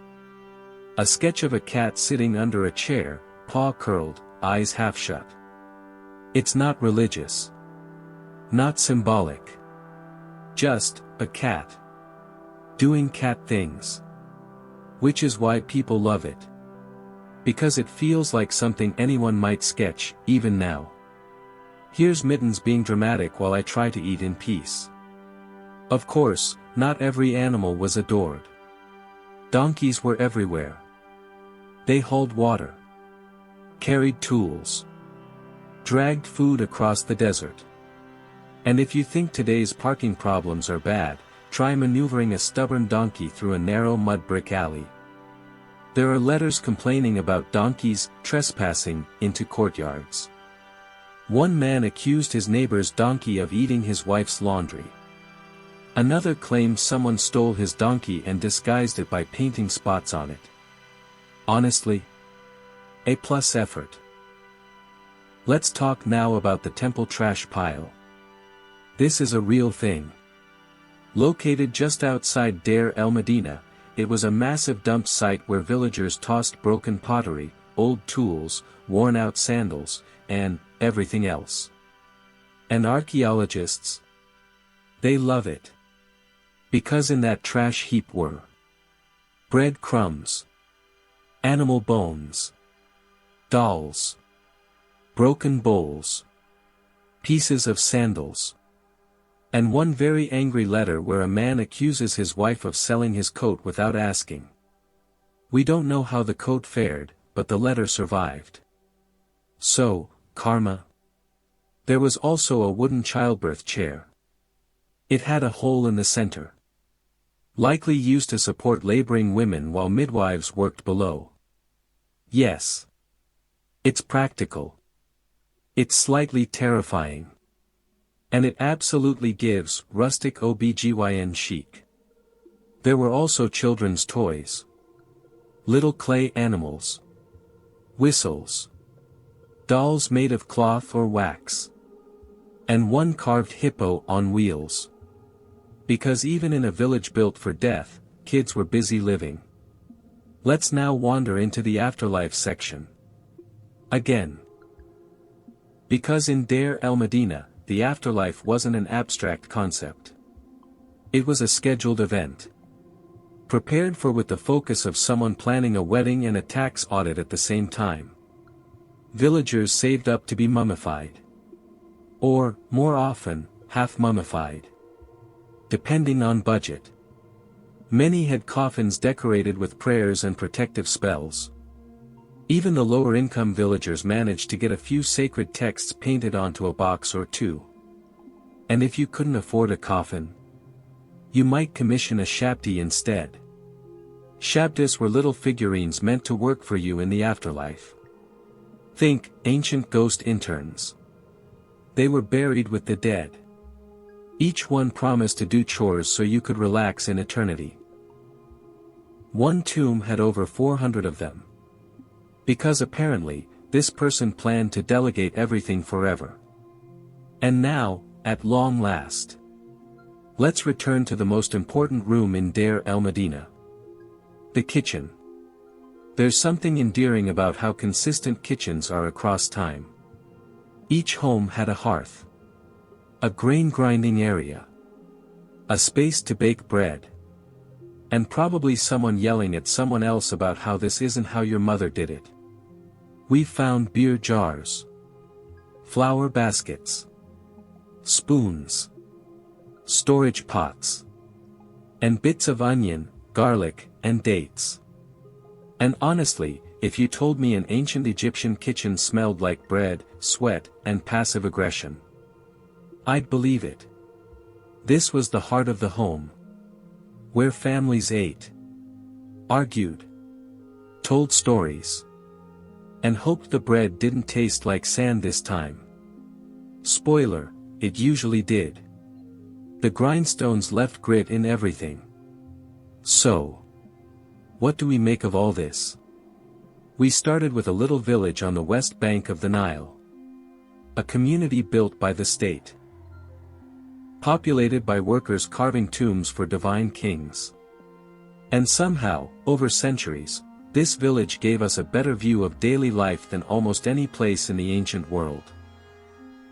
A sketch of a cat sitting under a chair, paw curled, eyes half shut. It's not religious. Not symbolic. Just, a cat. Doing cat things. Which is why people love it. Because it feels like something anyone might sketch, even now. Here's Mittens being dramatic while I try to eat in peace. Of course, not every animal was adored. Donkeys were everywhere. They hauled water. Carried tools. Dragged food across the desert. And if you think today's parking problems are bad, try maneuvering a stubborn donkey through a narrow mud brick alley. There are letters complaining about donkeys trespassing into courtyards. One man accused his neighbor's donkey of eating his wife's laundry. Another claimed someone stole his donkey and disguised it by painting spots on it. Honestly, A+ effort. Let's talk now about the temple trash pile. This is a real thing. Located just outside Deir el-Medina, it was a massive dump site where villagers tossed broken pottery, old tools, worn-out sandals, and everything else. And archaeologists? They love it. Because in that trash heap were bread crumbs, animal bones, dolls, broken bowls, pieces of sandals, and one very angry letter where a man accuses his wife of selling his coat without asking. We don't know how the coat fared, but the letter survived. So, karma. There was also a wooden childbirth chair. It had a hole in the center. Likely used to support laboring women while midwives worked below. Yes. It's practical. It's slightly terrifying. And it absolutely gives rustic OBGYN chic. There were also children's toys. Little clay animals. Whistles. Dolls made of cloth or wax. And one carved hippo on wheels. Because even in a village built for death, kids were busy living. Let's now wander into the afterlife section. Again. Because in Deir el-Medina, the afterlife wasn't an abstract concept. It was a scheduled event. Prepared for with the focus of someone planning a wedding and a tax audit at the same time. Villagers saved up to be mummified. Or, more often, half mummified. Depending on budget. Many had coffins decorated with prayers and protective spells. Even the lower-income villagers managed to get a few sacred texts painted onto a box or two. And if you couldn't afford a coffin, you might commission a shabti instead. Shabtis were little figurines meant to work for you in the afterlife. Think, ancient ghost interns. They were buried with the dead. Each one promised to do chores so you could relax in eternity. One tomb had over 400 of them. Because apparently, this person planned to delegate everything forever. And now, at long last. Let's return to the most important room in Deir el-Medina. The kitchen. There's something endearing about how consistent kitchens are across time. Each home had a hearth. A grain grinding area. A space to bake bread. And probably someone yelling at someone else about how this isn't how your mother did it. We found beer jars. Flower baskets. Spoons. Storage pots. And bits of onion, garlic, and dates. And honestly, if you told me an ancient Egyptian kitchen smelled like bread, sweat, and passive aggression, I'd believe it. This was the heart of the home. Where families ate. Argued. Told stories. And hoped the bread didn't taste like sand this time. Spoiler, it usually did. The grindstones left grit in everything. So, what do we make of all this? We started with a little village on the west bank of the Nile. A community built by the state. Populated by workers carving tombs for divine kings. And somehow, over centuries, this village gave us a better view of daily life than almost any place in the ancient world.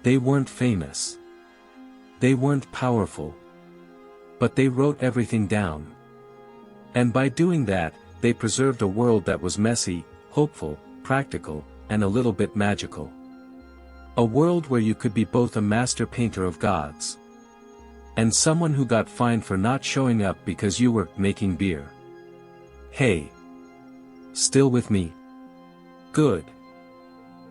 They weren't famous. They weren't powerful. But they wrote everything down. And by doing that, they preserved a world that was messy, hopeful, practical, and a little bit magical. A world where you could be both a master painter of gods and someone who got fined for not showing up because you were making beer. Hey. Still with me? Good.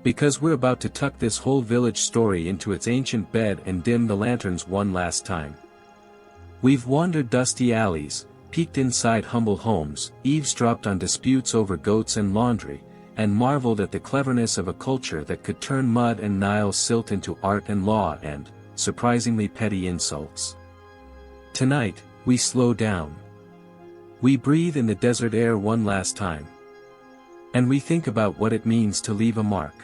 Because we're about to tuck this whole village story into its ancient bed and dim the lanterns one last time. We've wandered dusty alleys, peeked inside humble homes, eavesdropped on disputes over goats and laundry, and marveled at the cleverness of a culture that could turn mud and Nile silt into art and law and, surprisingly petty insults. Tonight, we slow down. We breathe in the desert air one last time. And we think about what it means to leave a mark.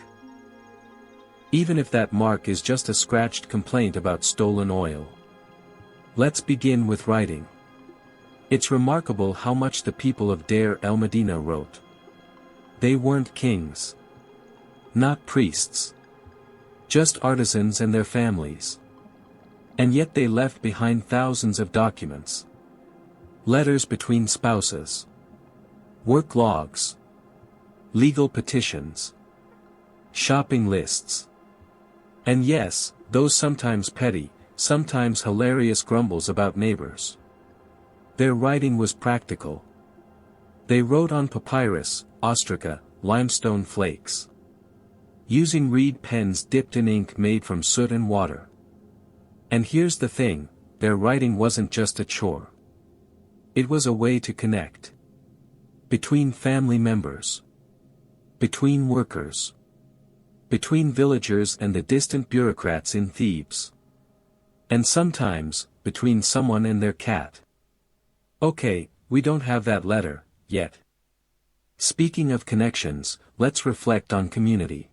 Even if that mark is just a scratched complaint about stolen oil. Let's begin with writing. It's remarkable how much the people of Deir el-Medina wrote. They weren't kings. Not priests. Just artisans and their families. And yet they left behind thousands of documents. Letters between spouses. Work logs. Legal petitions. Shopping lists. And yes, those sometimes petty, sometimes hilarious grumbles about neighbors. Their writing was practical. They wrote on papyrus, ostraca, limestone flakes. Using reed pens dipped in ink made from soot and water. And here's the thing, their writing wasn't just a chore. It was a way to connect. Between family members. Between workers. Between villagers and the distant bureaucrats in Thebes. And sometimes, between someone and their cat. Okay, we don't have that letter, yet. Speaking of connections, let's reflect on community.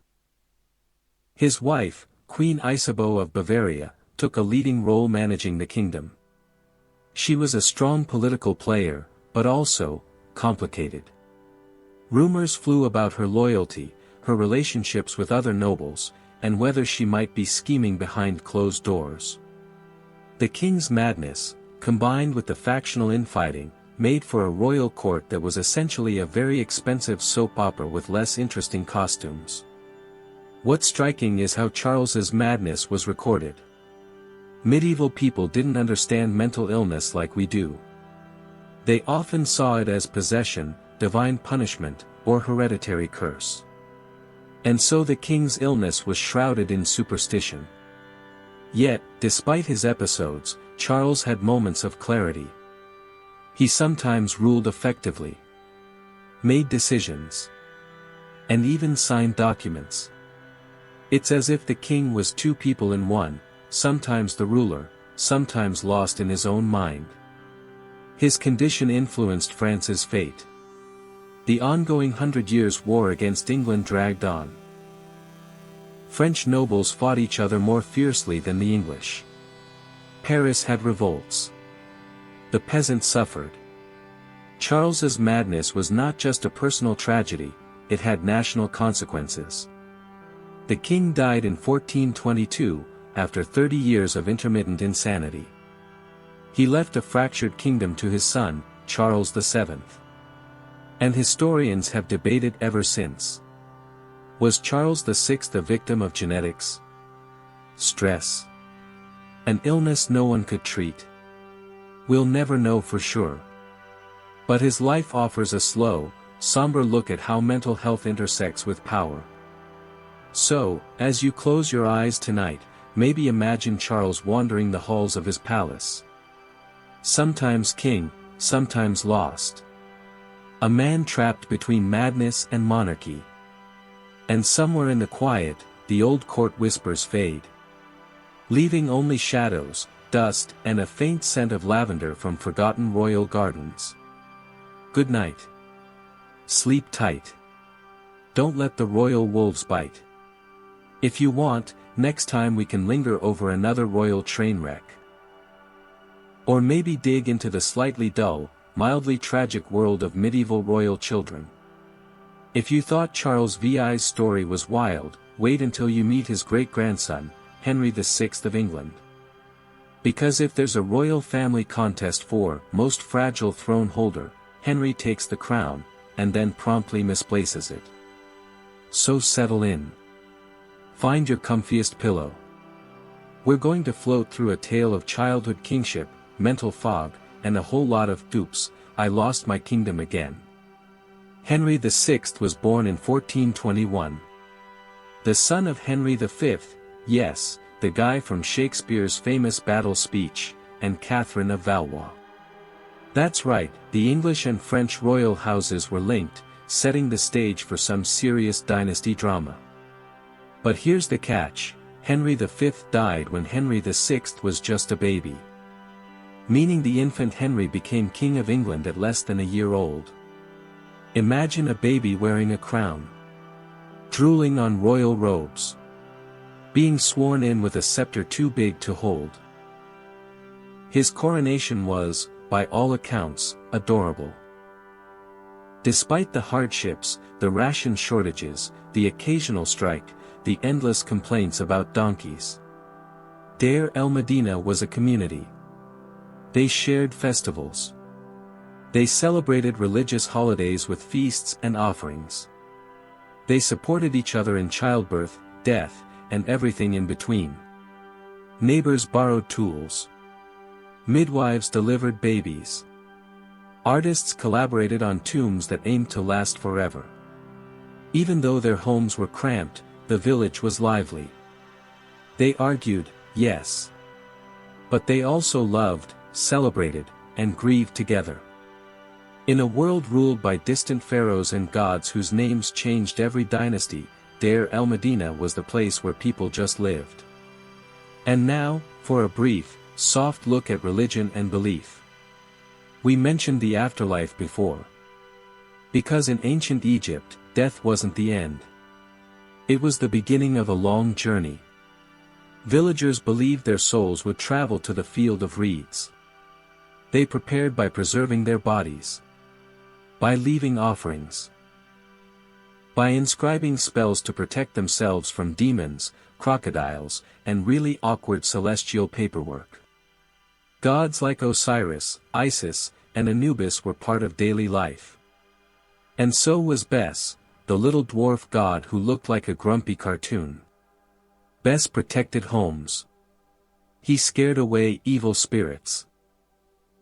His wife, Queen Isabeau of Bavaria, took a leading role managing the kingdom. She was a strong political player, but also, complicated. Rumors flew about her loyalty, her relationships with other nobles, and whether she might be scheming behind closed doors. The king's madness, combined with the factional infighting, made for a royal court that was essentially a very expensive soap opera with less interesting costumes. What's striking is how Charles's madness was recorded. Medieval people didn't understand mental illness like we do. They often saw it as possession, divine punishment, or hereditary curse. And so the king's illness was shrouded in superstition. Yet, despite his episodes, Charles had moments of clarity. He sometimes ruled effectively, made decisions, and even signed documents. It's as if the king was two people in one, sometimes the ruler, sometimes lost in his own mind. His condition influenced France's fate. The ongoing 100 Years' War against England dragged on. French nobles fought each other more fiercely than the English. Paris had revolts. The peasants suffered. Charles's madness was not just a personal tragedy, it had national consequences. The king died in 1422, after 30 years of intermittent insanity. He left a fractured kingdom to his son, Charles VII. And historians have debated ever since. Was Charles VI a victim of genetics? Stress? An illness no one could treat? We'll never know for sure. But his life offers a slow, somber look at how mental health intersects with power. So, as you close your eyes tonight, maybe imagine Charles wandering the halls of his palace. Sometimes king, sometimes lost. A man trapped between madness and monarchy. And somewhere in the quiet, the old court whispers fade. Leaving only shadows, dust, and a faint scent of lavender from forgotten royal gardens. Good night. Sleep tight. Don't let the royal wolves bite. If you want, next time we can linger over another royal train wreck. Or maybe dig into the slightly dull, mildly tragic world of medieval royal children. If you thought Charles VI's story was wild, wait until you meet his great-grandson, Henry VI of England. Because if there's a royal family contest for most fragile throne holder, Henry takes the crown, and then promptly misplaces it. So settle in. Find your comfiest pillow. We're going to float through a tale of childhood kingship, mental fog, and a whole lot of oops, I lost my kingdom again. Henry VI was born in 1421. The son of Henry V, yes, the guy from Shakespeare's famous battle speech, and Catherine of Valois. That's right, the English and French royal houses were linked, setting the stage for some serious dynasty drama. But here's the catch, Henry V died when Henry VI was just a baby. Meaning the infant Henry became King of England at less than a year old. Imagine a baby wearing a crown. Drooling on royal robes. being sworn in with a scepter too big to hold. His coronation was, by all accounts, adorable. Despite the hardships, the ration shortages, the occasional strike, the endless complaints about donkeys, Deir el-Medina was a community. They shared festivals. They celebrated religious holidays with feasts and offerings. They supported each other in childbirth, death, and everything in between. Neighbors borrowed tools. Midwives delivered babies. Artists collaborated on tombs that aimed to last forever. Even though their homes were cramped, the village was lively. They argued, yes. But they also loved, celebrated, and grieved together. In a world ruled by distant pharaohs and gods whose names changed every dynasty, Deir el-Medina was the place where people just lived. And now, for a brief, soft look at religion and belief. We mentioned the afterlife before. Because in ancient Egypt, death wasn't the end. It was the beginning of a long journey. Villagers believed their souls would travel to the field of reeds. They prepared by preserving their bodies, by leaving offerings, by inscribing spells to protect themselves from demons, crocodiles, and really awkward celestial paperwork. Gods like Osiris, Isis, and Anubis were part of daily life. And so was Bes, the little dwarf god who looked like a grumpy cartoon. Bes protected homes. He scared away evil spirits.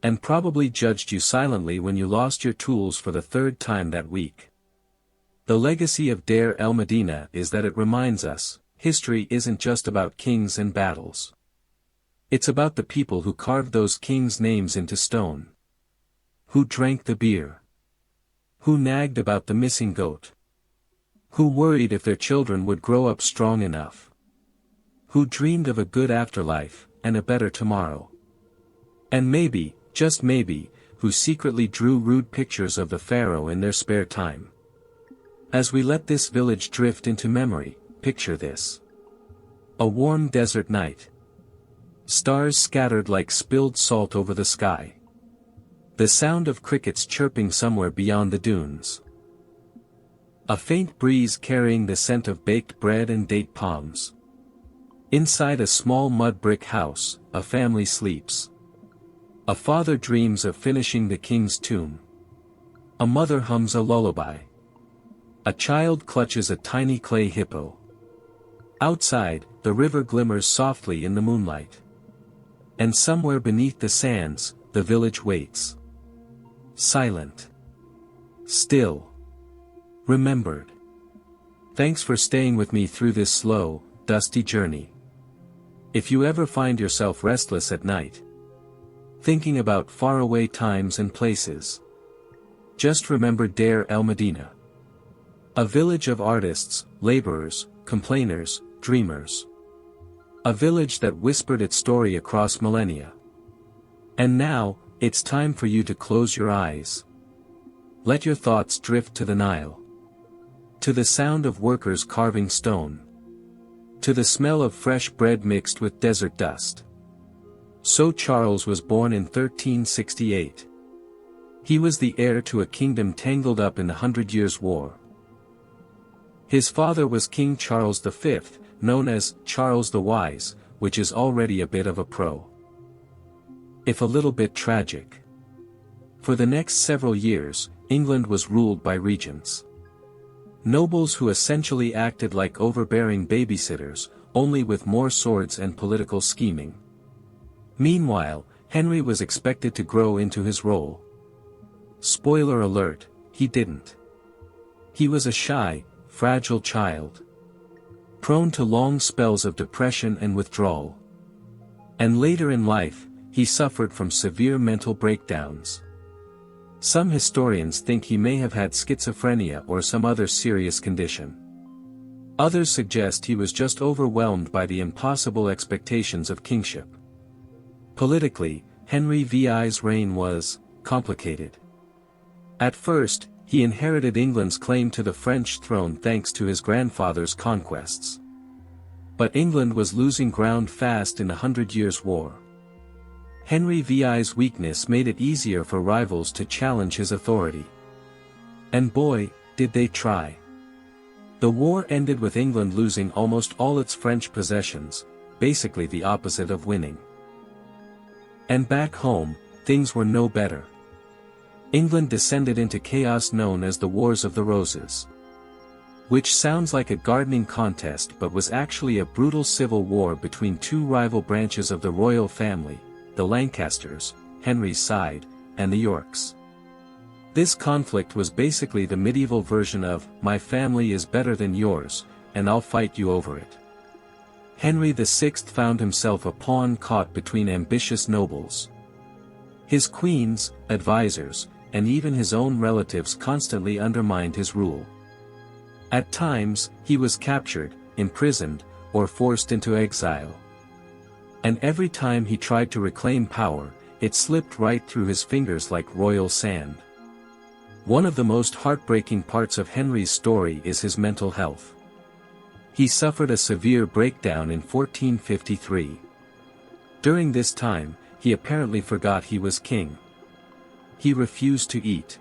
And probably judged you silently when you lost your tools for the third time that week. The legacy of Deir el-Medina is that it reminds us, history isn't just about kings and battles. It's about the people who carved those kings' names into stone. Who drank the beer. Who nagged about the missing goat. Who worried if their children would grow up strong enough. Who dreamed of a good afterlife, and a better tomorrow. And maybe, just maybe, who secretly drew rude pictures of the pharaoh in their spare time. As we let this village drift into memory, picture this. A warm desert night. Stars scattered like spilled salt over the sky. The sound of crickets chirping somewhere beyond the dunes. A faint breeze carrying the scent of baked bread and date palms. Inside a small mud brick house, a family sleeps. A father dreams of finishing the king's tomb. A mother hums a lullaby. A child clutches a tiny clay hippo. Outside, the river glimmers softly in the moonlight. And somewhere beneath the sands, the village waits. Silent. Still. Remembered. Thanks for staying with me through this slow, dusty journey. If you ever find yourself restless at night, thinking about faraway times and places, just remember Deir el-Medina. A village of artists, laborers, complainers, dreamers. A village that whispered its story across millennia. And now, it's time for you to close your eyes. Let your thoughts drift to the Nile. To the sound of workers carving stone. To the smell of fresh bread mixed with desert dust. So Charles was born in 1368. He was the heir to a kingdom tangled up in the 100 Years' War. His father was King Charles V, known as Charles the Wise, which is already a bit of a pro. If a little bit tragic. For the next several years, England was ruled by regents. Nobles who essentially acted like overbearing babysitters, only with more swords and political scheming. Meanwhile, Henry was expected to grow into his role. Spoiler alert, he didn't. He was a shy, fragile child. Prone to long spells of depression and withdrawal. And later in life, he suffered from severe mental breakdowns. Some historians think he may have had schizophrenia or some other serious condition. Others suggest he was just overwhelmed by the impossible expectations of kingship. Politically, Henry VI's reign was complicated. At first, he inherited England's claim to the French throne thanks to his grandfather's conquests. But England was losing ground fast in the Hundred Years' War. Henry VI's weakness made it easier for rivals to challenge his authority. And boy, did they try. The war ended with England losing almost all its French possessions, basically the opposite of winning. And back home, things were no better. England descended into chaos known as the Wars of the Roses. Which sounds like a gardening contest but was actually a brutal civil war between two rival branches of the royal family, the Lancasters, Henry's side, and the Yorks. This conflict was basically the medieval version of, "My family is better than yours, and I'll fight you over it." Henry VI found himself a pawn caught between ambitious nobles. His queens, advisors, and even his own relatives constantly undermined his rule. At times, he was captured, imprisoned, or forced into exile. And every time he tried to reclaim power, it slipped right through his fingers like royal sand. One of the most heartbreaking parts of Henry's story is his mental health. He suffered a severe breakdown in 1453. During this time, he apparently forgot he was king. He refused to eat.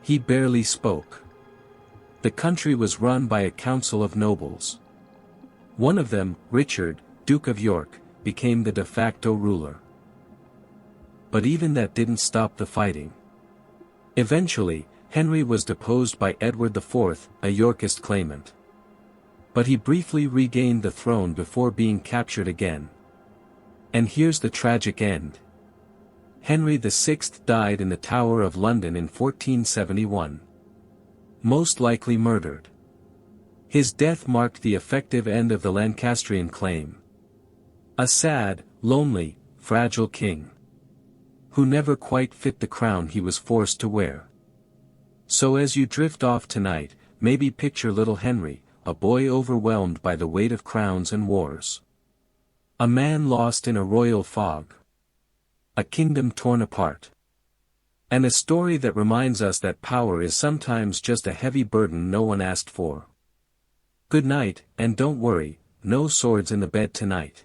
He barely spoke. The country was run by a council of nobles. One of them, Richard, Duke of York, became the de facto ruler. But even that didn't stop the fighting. Eventually, Henry was deposed by Edward IV, a Yorkist claimant. But he briefly regained the throne before being captured again. And here's the tragic end. Henry VI died in the Tower of London in 1471. Most likely murdered. His death marked the effective end of the Lancastrian claim. A sad, lonely, fragile king, who never quite fit the crown he was forced to wear. So as you drift off tonight, maybe picture little Henry, a boy overwhelmed by the weight of crowns and wars. A man lost in a royal fog. A kingdom torn apart. And a story that reminds us that power is sometimes just a heavy burden no one asked for. Good night, and don't worry, no swords in the bed tonight.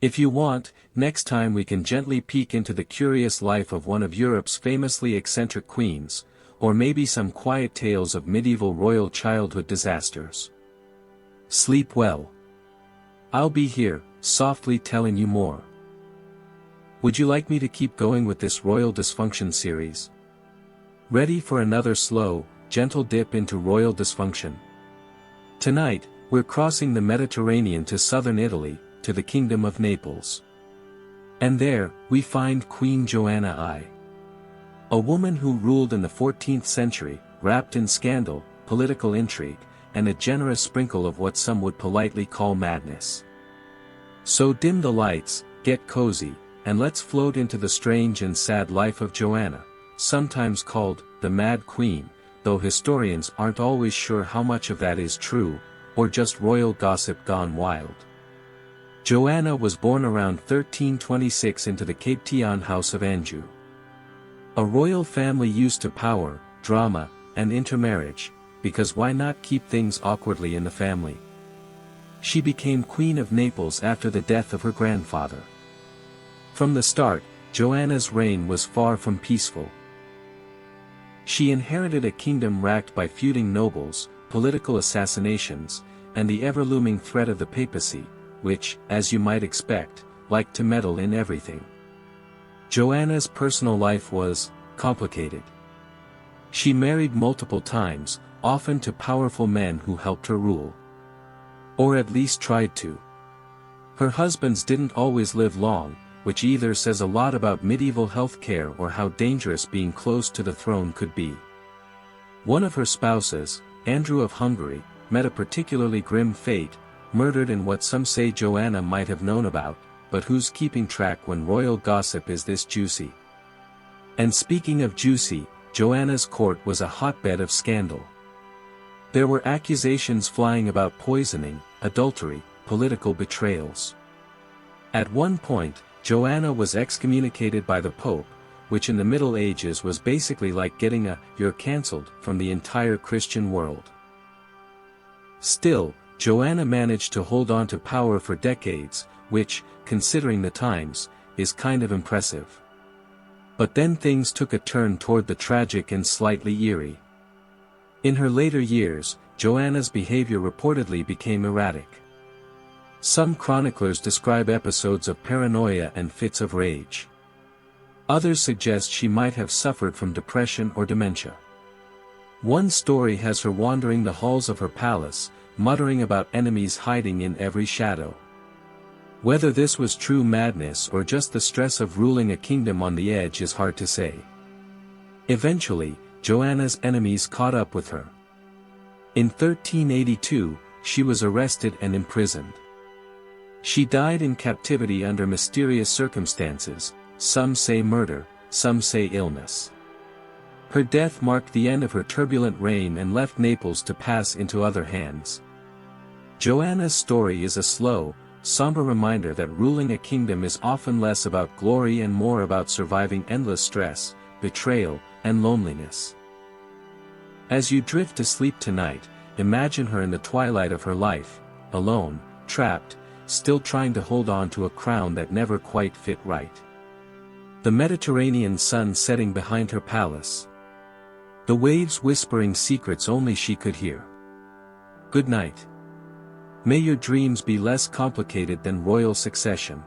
If you want, next time we can gently peek into the curious life of one of Europe's famously eccentric queens, or maybe some quiet tales of medieval royal childhood disasters. Sleep well. I'll be here, softly telling you more. Would you like me to keep going with this royal dysfunction series? Ready for another slow, gentle dip into royal dysfunction? Tonight, we're crossing the Mediterranean to southern Italy, to the Kingdom of Naples. And there, we find Queen Joanna I. A woman who ruled in the 14th century, wrapped in scandal, political intrigue, and a generous sprinkle of what some would politely call madness. So dim the lights, get cozy, and let's float into the strange and sad life of Joanna, sometimes called the Mad Queen, though historians aren't always sure how much of that is true, or just royal gossip gone wild. Joanna was born around 1326 into the Capetian House of Anjou. A royal family used to power, drama, and intermarriage, because why not keep things awkwardly in the family? She became Queen of Naples after the death of her grandfather. From the start, Joanna's reign was far from peaceful. She inherited a kingdom racked by feuding nobles, political assassinations, and the ever-looming threat of the papacy, which, as you might expect, liked to meddle in everything. Joanna's personal life was complicated. She married multiple times, often to powerful men who helped her rule. Or at least tried to. Her husbands didn't always live long, which either says a lot about medieval healthcare or how dangerous being close to the throne could be. One of her spouses, Andrew of Hungary, met a particularly grim fate, murdered in what some say Joanna might have known about, but who's keeping track when royal gossip is this juicy? And speaking of juicy, Joanna's court was a hotbed of scandal. There were accusations flying about poisoning, adultery, political betrayals. At one point, Joanna was excommunicated by the Pope, which in the Middle Ages was basically like getting a "you're cancelled" from the entire Christian world. Still, Joanna managed to hold on to power for decades, which, considering the times, is kind of impressive. But then things took a turn toward the tragic and slightly eerie. In her later years, Joanna's behavior reportedly became erratic. Some chroniclers describe episodes of paranoia and fits of rage. Others suggest she might have suffered from depression or dementia. One story has her wandering the halls of her palace, muttering about enemies hiding in every shadow. Whether this was true madness or just the stress of ruling a kingdom on the edge is hard to say. Eventually, Joanna's enemies caught up with her. In 1382, she was arrested and imprisoned. She died in captivity under mysterious circumstances, some say murder, some say illness. Her death marked the end of her turbulent reign and left Naples to pass into other hands. Joanna's story is a slow, somber reminder that ruling a kingdom is often less about glory and more about surviving endless stress, betrayal, and loneliness. As you drift to sleep tonight, imagine her in the twilight of her life, alone, trapped, still trying to hold on to a crown that never quite fit right. The Mediterranean sun setting behind her palace. The waves whispering secrets only she could hear. Good night. May your dreams be less complicated than royal succession.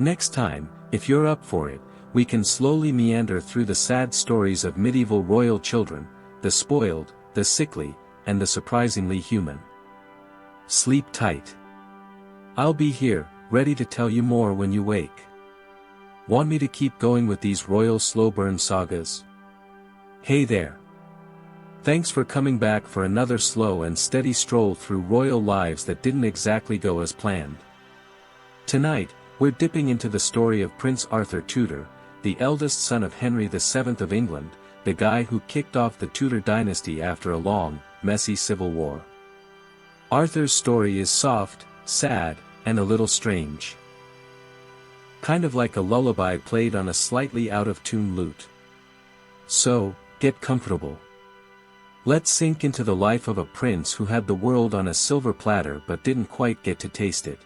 Next time, if you're up for it, we can slowly meander through the sad stories of medieval royal children, the spoiled, the sickly, and the surprisingly human. Sleep tight. I'll be here, ready to tell you more when you wake. Want me to keep going with these royal slow burn sagas? Hey there. Thanks for coming back for another slow and steady stroll through royal lives that didn't exactly go as planned. Tonight, we're dipping into the story of Prince Arthur Tudor, the eldest son of Henry VII of England, the guy who kicked off the Tudor dynasty after a long, messy civil war. Arthur's story is soft, sad, and a little strange. Kind of like a lullaby played on a slightly out-of-tune lute. So, get comfortable. Let's sink into the life of a prince who had the world on a silver platter but didn't quite get to taste it.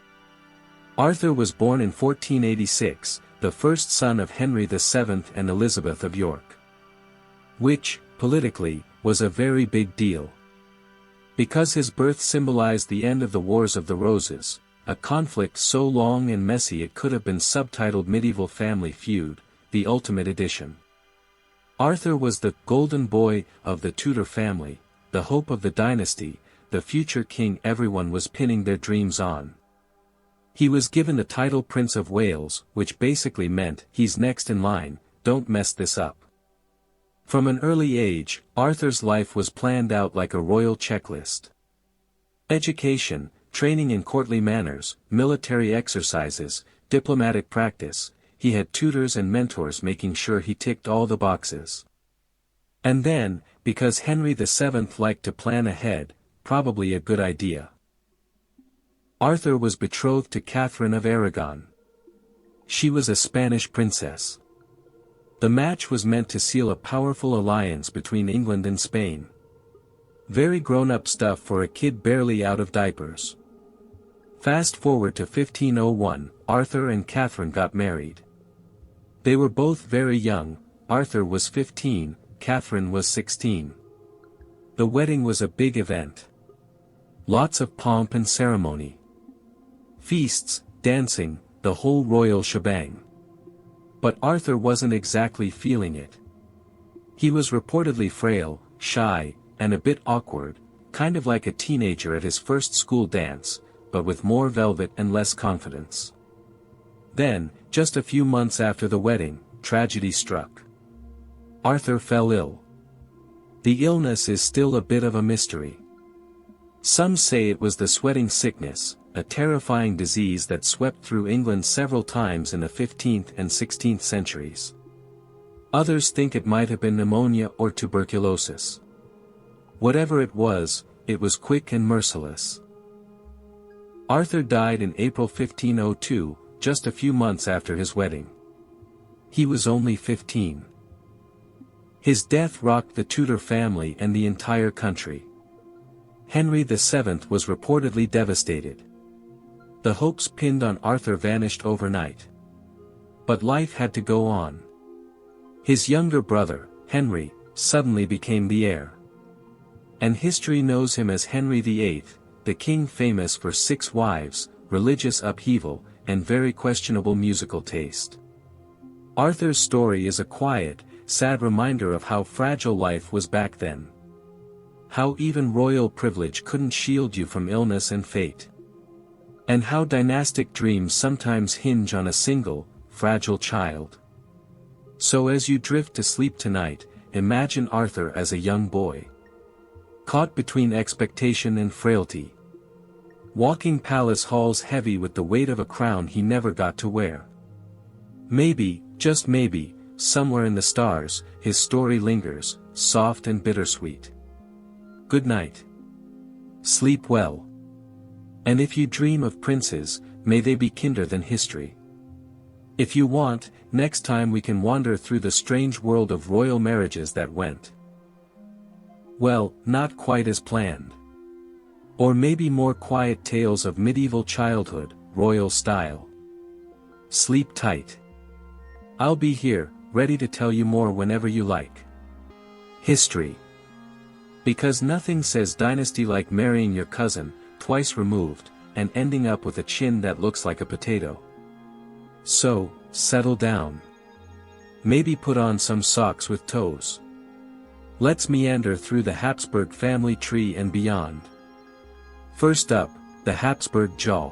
Arthur was born in 1486, the first son of Henry VII and Elizabeth of York. Which, politically, was a very big deal. Because his birth symbolized the end of the Wars of the Roses, a conflict so long and messy it could have been subtitled Medieval Family Feud, the Ultimate Edition. Arthur was the golden boy of the Tudor family, the hope of the dynasty, the future king everyone was pinning their dreams on. He was given the title Prince of Wales, which basically meant, he's next in line, don't mess this up. From an early age, Arthur's life was planned out like a royal checklist. Education, training in courtly manners, military exercises, diplomatic practice, he had tutors and mentors making sure he ticked all the boxes. And then, because Henry VII liked to plan ahead, probably a good idea. Arthur was betrothed to Catherine of Aragon. She was a Spanish princess. The match was meant to seal a powerful alliance between England and Spain. Very grown-up stuff for a kid barely out of diapers. Fast forward to 1501, Arthur and Catherine got married. They were both very young, Arthur was 15, Catherine was 16. The wedding was a big event. Lots of pomp and ceremony. Feasts, dancing, the whole royal shebang. But Arthur wasn't exactly feeling it. He was reportedly frail, shy, and a bit awkward, kind of like a teenager at his first school dance, but with more velvet and less confidence. Then, just a few months after the wedding, tragedy struck. Arthur fell ill. The illness is still a bit of a mystery. Some say it was the sweating sickness, a terrifying disease that swept through England several times in the 15th and 16th centuries. Others think it might have been pneumonia or tuberculosis. Whatever it was quick and merciless. Arthur died in April 1502, just a few months after his wedding. He was only 15. His death rocked the Tudor family and the entire country. Henry VII was reportedly devastated. The hopes pinned on Arthur vanished overnight. But life had to go on. His younger brother, Henry, suddenly became the heir. And history knows him as Henry VIII, the king famous for 6 wives, religious upheaval, and very questionable musical taste. Arthur's story is a quiet, sad reminder of how fragile life was back then. How even royal privilege couldn't shield you from illness and fate. And how dynastic dreams sometimes hinge on a single, fragile child. So as you drift to sleep tonight, imagine Arthur as a young boy. Caught between expectation and frailty. Walking palace halls heavy with the weight of a crown he never got to wear. Maybe, just maybe, somewhere in the stars, his story lingers, soft and bittersweet. Good night. Sleep well. And if you dream of princes, may they be kinder than history. If you want, next time we can wander through the strange world of royal marriages that went. Well, not quite as planned. Or maybe more quiet tales of medieval childhood, royal style. Sleep tight. I'll be here, ready to tell you more whenever you like. History. Because nothing says dynasty like marrying your cousin, twice removed, and ending up with a chin that looks like a potato. So, settle down. Maybe put on some socks with toes. Let's meander through the Habsburg family tree and beyond. First up, the Habsburg jaw.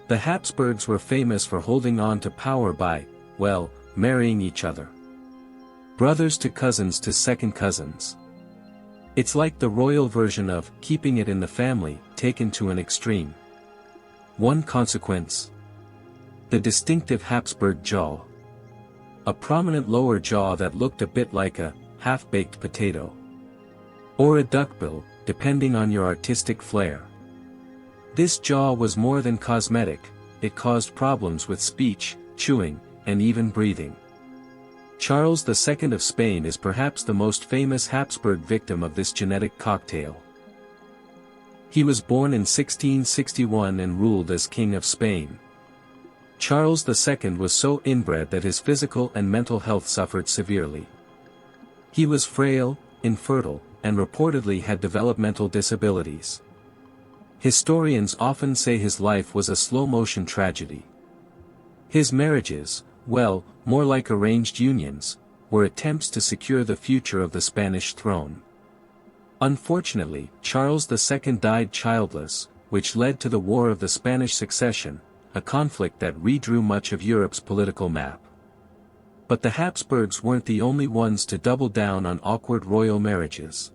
The Habsburgs were famous for holding on to power by, well, marrying each other. Brothers to cousins to second cousins. It's like the royal version of keeping it in the family, taken to an extreme. One consequence. The distinctive Habsburg jaw. A prominent lower jaw that looked a bit like a half-baked potato. Or a duckbill, depending on your artistic flair. This jaw was more than cosmetic, it caused problems with speech, chewing, and even breathing. Charles II of Spain is perhaps the most famous Habsburg victim of this genetic cocktail. He was born in 1661 and ruled as King of Spain. Charles II was so inbred that his physical and mental health suffered severely. He was frail, infertile, and reportedly had developmental disabilities. Historians often say his life was a slow-motion tragedy. His marriages, well, more like arranged unions, were attempts to secure the future of the Spanish throne. Unfortunately, Charles II died childless, which led to the War of the Spanish Succession, a conflict that redrew much of Europe's political map. But the Habsburgs weren't the only ones to double down on awkward royal marriages.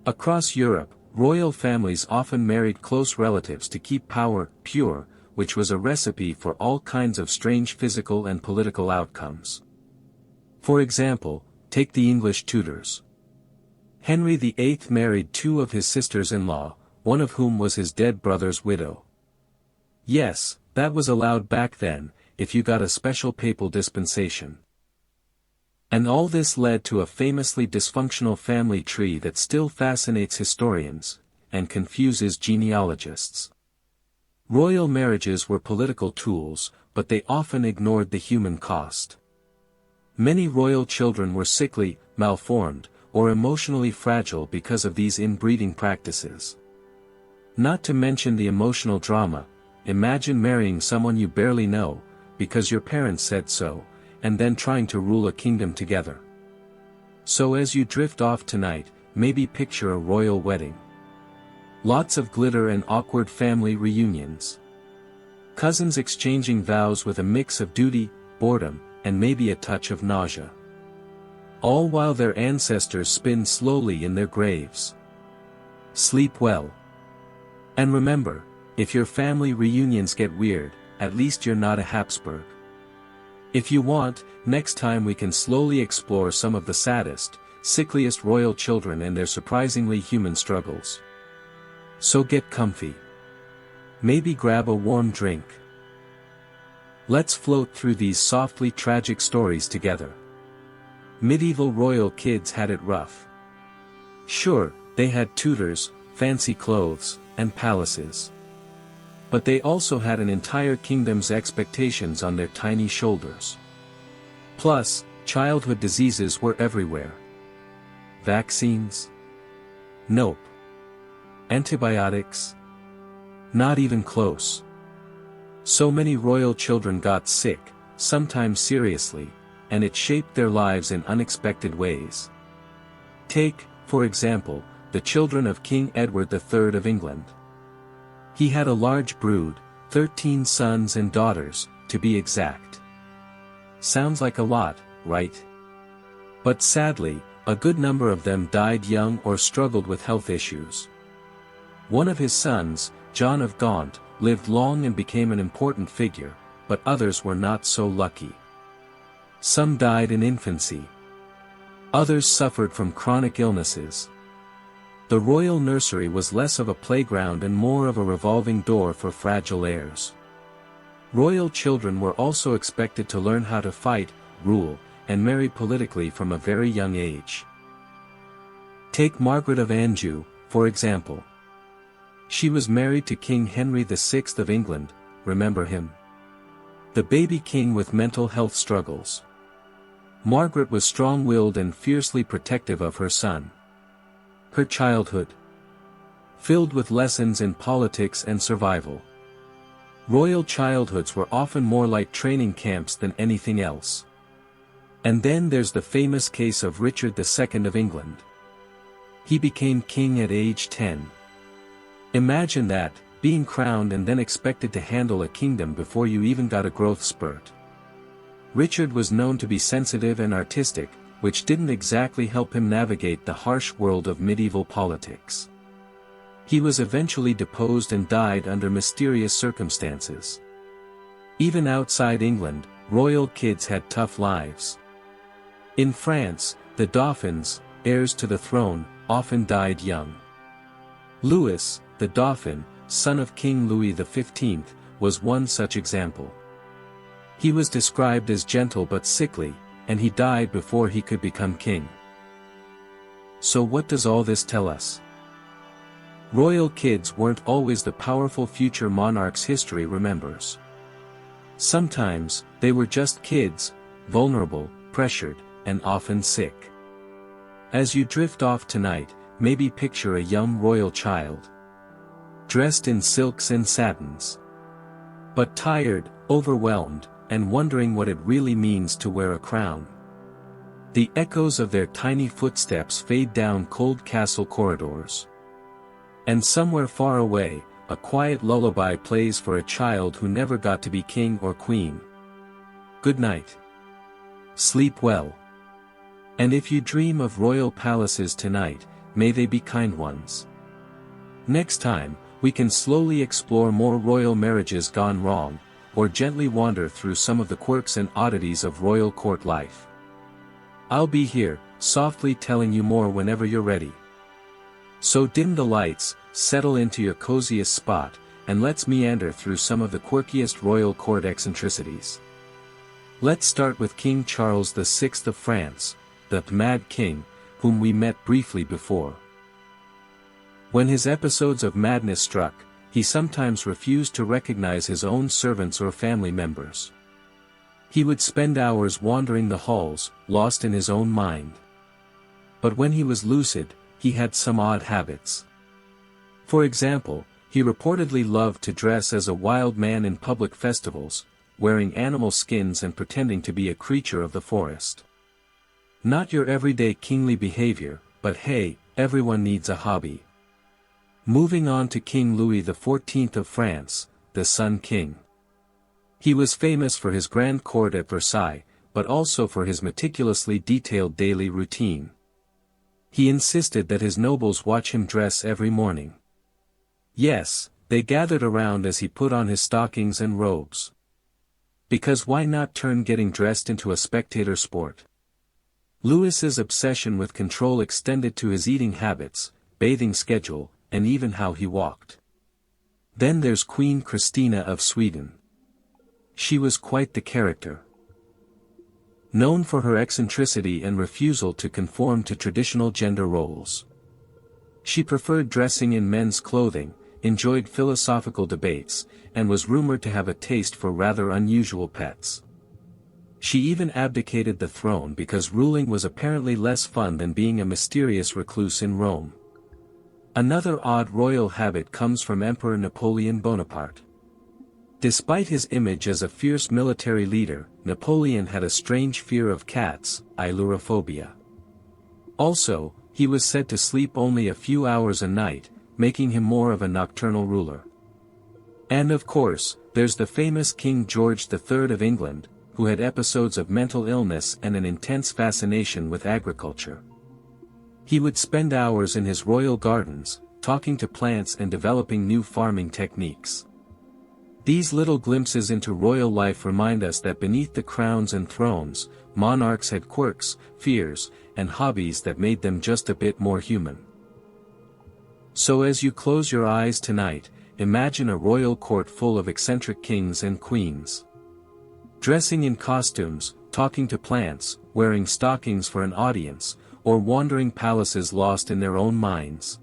Across Europe, royal families often married close relatives to keep power pure, which was a recipe for all kinds of strange physical and political outcomes. For example, take the English Tudors. Henry VIII married 2 of his sisters-in-law, one of whom was his dead brother's widow. Yes, that was allowed back then, if you got a special papal dispensation. And all this led to a famously dysfunctional family tree that still fascinates historians, and confuses genealogists. Royal marriages were political tools, but they often ignored the human cost. Many royal children were sickly, malformed, or emotionally fragile because of these inbreeding practices. Not to mention the emotional drama. Imagine marrying someone you barely know, because your parents said so, and then trying to rule a kingdom together. So as you drift off tonight, maybe picture a royal wedding. Lots of glitter and awkward family reunions. Cousins exchanging vows with a mix of duty, boredom, and maybe a touch of nausea. All while their ancestors spin slowly in their graves. Sleep well. And remember, if your family reunions get weird, at least you're not a Habsburg. If you want, next time we can slowly explore some of the saddest, sickliest royal children and their surprisingly human struggles. So get comfy. Maybe grab a warm drink. Let's float through these softly tragic stories together. Medieval royal kids had it rough. Sure, they had tutors, fancy clothes, and palaces. But they also had an entire kingdom's expectations on their tiny shoulders. Plus, childhood diseases were everywhere. Vaccines? Nope. Antibiotics? Not even close. So many royal children got sick, sometimes seriously, and it shaped their lives in unexpected ways. Take, for example, the children of King Edward III of England. He had a large brood, 13 sons and daughters, to be exact. Sounds like a lot, right? But sadly, a good number of them died young or struggled with health issues. One of his sons, John of Gaunt, lived long and became an important figure, but others were not so lucky. Some died in infancy. Others suffered from chronic illnesses. The royal nursery was less of a playground and more of a revolving door for fragile heirs. Royal children were also expected to learn how to fight, rule, and marry politically from a very young age. Take Margaret of Anjou, for example. She was married to King Henry VI of England, remember him? The baby king with mental health struggles. Margaret was strong-willed and fiercely protective of her son. Her childhood? Filled with lessons in politics and survival. Royal childhoods were often more like training camps than anything else. And then there's the famous case of Richard II of England. He became king at age 10. Imagine that, being crowned and then expected to handle a kingdom before you even got a growth spurt. Richard was known to be sensitive and artistic, which didn't exactly help him navigate the harsh world of medieval politics. He was eventually deposed and died under mysterious circumstances. Even outside England, royal kids had tough lives. In France, the Dauphins, heirs to the throne, often died young. Louis, the Dauphin, son of King Louis XV, was one such example. He was described as gentle but sickly, and he died before he could become king. So what does all this tell us? Royal kids weren't always the powerful future monarchs history remembers. Sometimes, they were just kids, vulnerable, pressured, and often sick. As you drift off tonight, maybe picture a young royal child. Dressed in silks and satins. But tired, overwhelmed, and wondering what it really means to wear a crown. The echoes of their tiny footsteps fade down cold castle corridors. And somewhere far away, a quiet lullaby plays for a child who never got to be king or queen. Good night. Sleep well. And if you dream of royal palaces tonight, may they be kind ones. Next time, we can slowly explore more royal marriages gone wrong, or gently wander through some of the quirks and oddities of royal court life. I'll be here, softly telling you more whenever you're ready. So dim the lights, settle into your coziest spot, and let's meander through some of the quirkiest royal court eccentricities. Let's start with King Charles VI of France, the Mad King, whom we met briefly before. When his episodes of madness struck, he sometimes refused to recognize his own servants or family members. He would spend hours wandering the halls, lost in his own mind. But when he was lucid, he had some odd habits. For example, he reportedly loved to dress as a wild man in public festivals, wearing animal skins and pretending to be a creature of the forest. Not your everyday kingly behavior, but hey, everyone needs a hobby. Moving on to King Louis XIV of France, the Sun King. He was famous for his grand court at Versailles, but also for his meticulously detailed daily routine. He insisted that his nobles watch him dress every morning. Yes, they gathered around as he put on his stockings and robes. Because why not turn getting dressed into a spectator sport? Louis's obsession with control extended to his eating habits, bathing schedule, and even how he walked. Then there's Queen Christina of Sweden. She was quite the character. Known for her eccentricity and refusal to conform to traditional gender roles. She preferred dressing in men's clothing, enjoyed philosophical debates, and was rumored to have a taste for rather unusual pets. She even abdicated the throne because ruling was apparently less fun than being a mysterious recluse in Rome. Another odd royal habit comes from Emperor Napoleon Bonaparte. Despite his image as a fierce military leader, Napoleon had a strange fear of cats, ailurophobia. Also, he was said to sleep only a few hours a night, making him more of a nocturnal ruler. And of course, there's the famous King George III of England, who had episodes of mental illness and an intense fascination with agriculture. He would spend hours in his royal gardens, talking to plants and developing new farming techniques. These little glimpses into royal life remind us that beneath the crowns and thrones, monarchs had quirks, fears, and hobbies that made them just a bit more human. So as you close your eyes tonight, imagine a royal court full of eccentric kings and queens. Dressing in costumes, talking to plants, wearing stockings for an audience, or wandering palaces lost in their own minds.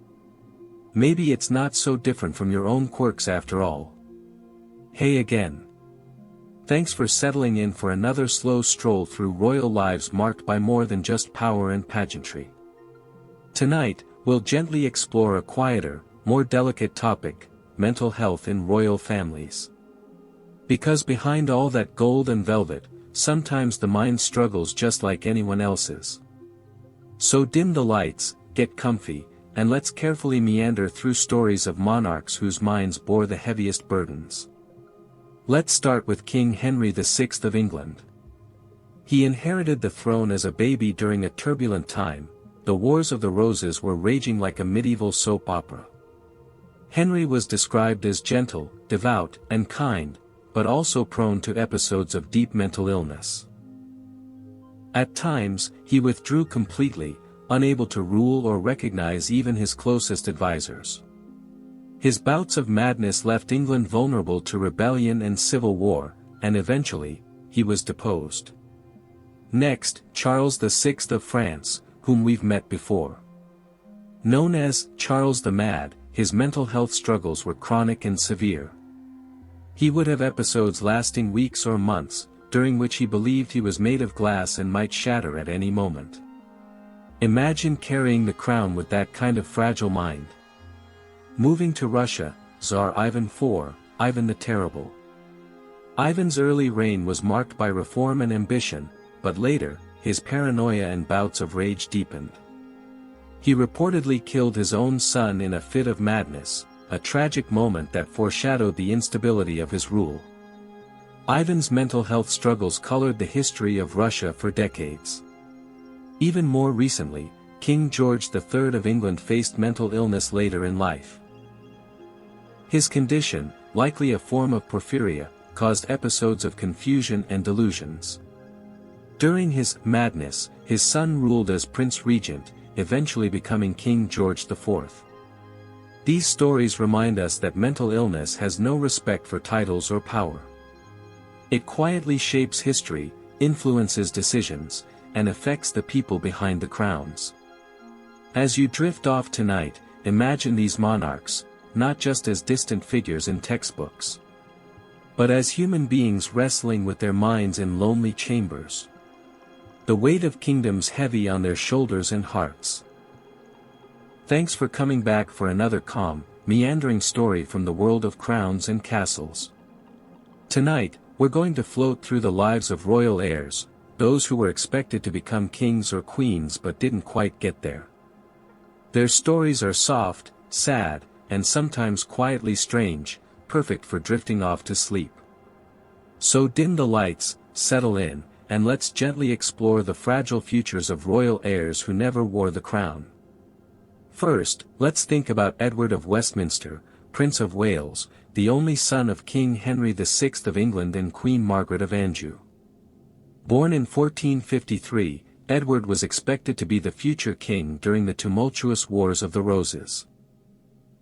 Maybe it's not so different from your own quirks after all. Hey again. Thanks for settling in for another slow stroll through royal lives marked by more than just power and pageantry. Tonight, we'll gently explore a quieter, more delicate topic: mental health in royal families. Because behind all that gold and velvet, sometimes the mind struggles just like anyone else's. So dim the lights, get comfy, and let's carefully meander through stories of monarchs whose minds bore the heaviest burdens. Let's start with King Henry VI of England. He inherited the throne as a baby during a turbulent time. The Wars of the Roses were raging like a medieval soap opera. Henry was described as gentle, devout, and kind, but also prone to episodes of deep mental illness. At times, he withdrew completely, unable to rule or recognize even his closest advisors. His bouts of madness left England vulnerable to rebellion and civil war, and eventually, he was deposed. Next, Charles VI of France, whom we've met before. Known as Charles the Mad, his mental health struggles were chronic and severe. He would have episodes lasting weeks or months, during which he believed he was made of glass and might shatter at any moment. Imagine carrying the crown with that kind of fragile mind. Moving to Russia, Tsar Ivan IV, Ivan the Terrible. Ivan's early reign was marked by reform and ambition, but later, his paranoia and bouts of rage deepened. He reportedly killed his own son in a fit of madness, a tragic moment that foreshadowed the instability of his rule. Ivan's mental health struggles colored the history of Russia for decades. Even more recently, King George III of England faced mental illness later in life. His condition, likely a form of porphyria, caused episodes of confusion and delusions. During his madness, his son ruled as Prince Regent, eventually becoming King George IV. These stories remind us that mental illness has no respect for titles or power. It quietly shapes history, influences decisions, and affects the people behind the crowns. As you drift off tonight, imagine these monarchs, not just as distant figures in textbooks, but as human beings wrestling with their minds in lonely chambers. The weight of kingdoms heavy on their shoulders and hearts. Thanks for coming back for another calm, meandering story from the world of crowns and castles. Tonight, we're going to float through the lives of royal heirs, those who were expected to become kings or queens but didn't quite get there. Their stories are soft, sad, and sometimes quietly strange, perfect for drifting off to sleep. So dim the lights, settle in, and let's gently explore the fragile futures of royal heirs who never wore the crown. First, let's think about Edward of Westminster, Prince of Wales, the only son of King Henry VI of England and Queen Margaret of Anjou. Born in 1453, Edward was expected to be the future king during the tumultuous Wars of the Roses.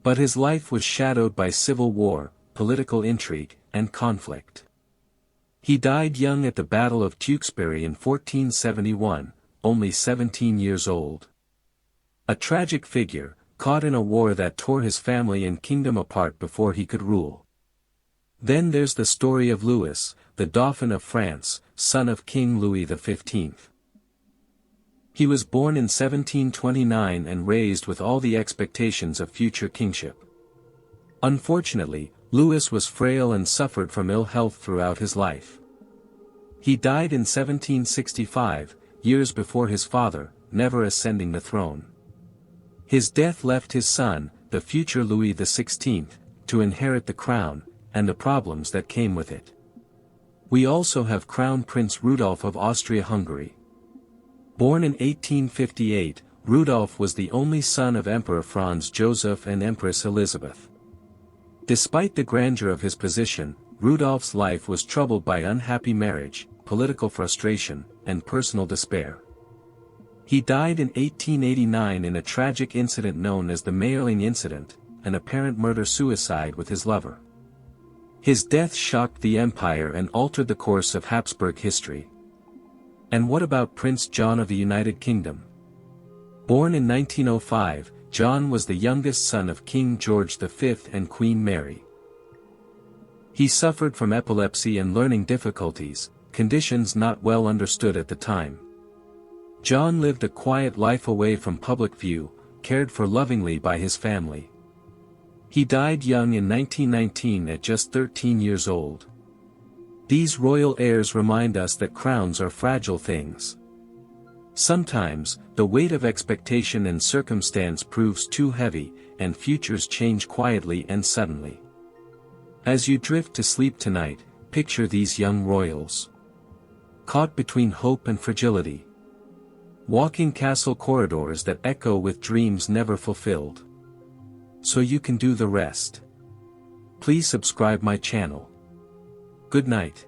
But his life was shadowed by civil war, political intrigue, and conflict. He died young at the Battle of Tewkesbury in 1471, only 17 years old. A tragic figure, caught in a war that tore his family and kingdom apart before he could rule. Then there's the story of Louis, the Dauphin of France, son of King Louis XV. He was born in 1729 and raised with all the expectations of future kingship. Unfortunately, Louis was frail and suffered from ill health throughout his life. He died in 1765, years before his father, never ascending the throne. His death left his son, the future Louis XVI, to inherit the crown, and the problems that came with it. We also have Crown Prince Rudolf of Austria-Hungary. Born in 1858, Rudolf was the only son of Emperor Franz Joseph and Empress Elizabeth. Despite the grandeur of his position, Rudolf's life was troubled by unhappy marriage, political frustration, and personal despair. He died in 1889 in a tragic incident known as the Mayerling Incident, an apparent murder-suicide with his lover. His death shocked the empire and altered the course of Habsburg history. And what about Prince John of the United Kingdom? Born in 1905, John was the youngest son of King George V and Queen Mary. He suffered from epilepsy and learning difficulties, conditions not well understood at the time. John lived a quiet life away from public view, cared for lovingly by his family. He died young in 1919 at just 13 years old. These royal heirs remind us that crowns are fragile things. Sometimes, the weight of expectation and circumstance proves too heavy, and futures change quietly and suddenly. As you drift to sleep tonight, picture these young royals. Caught between hope and fragility. Walking castle corridors that echo with dreams never fulfilled. So you can do the rest. Please subscribe my channel. Good night.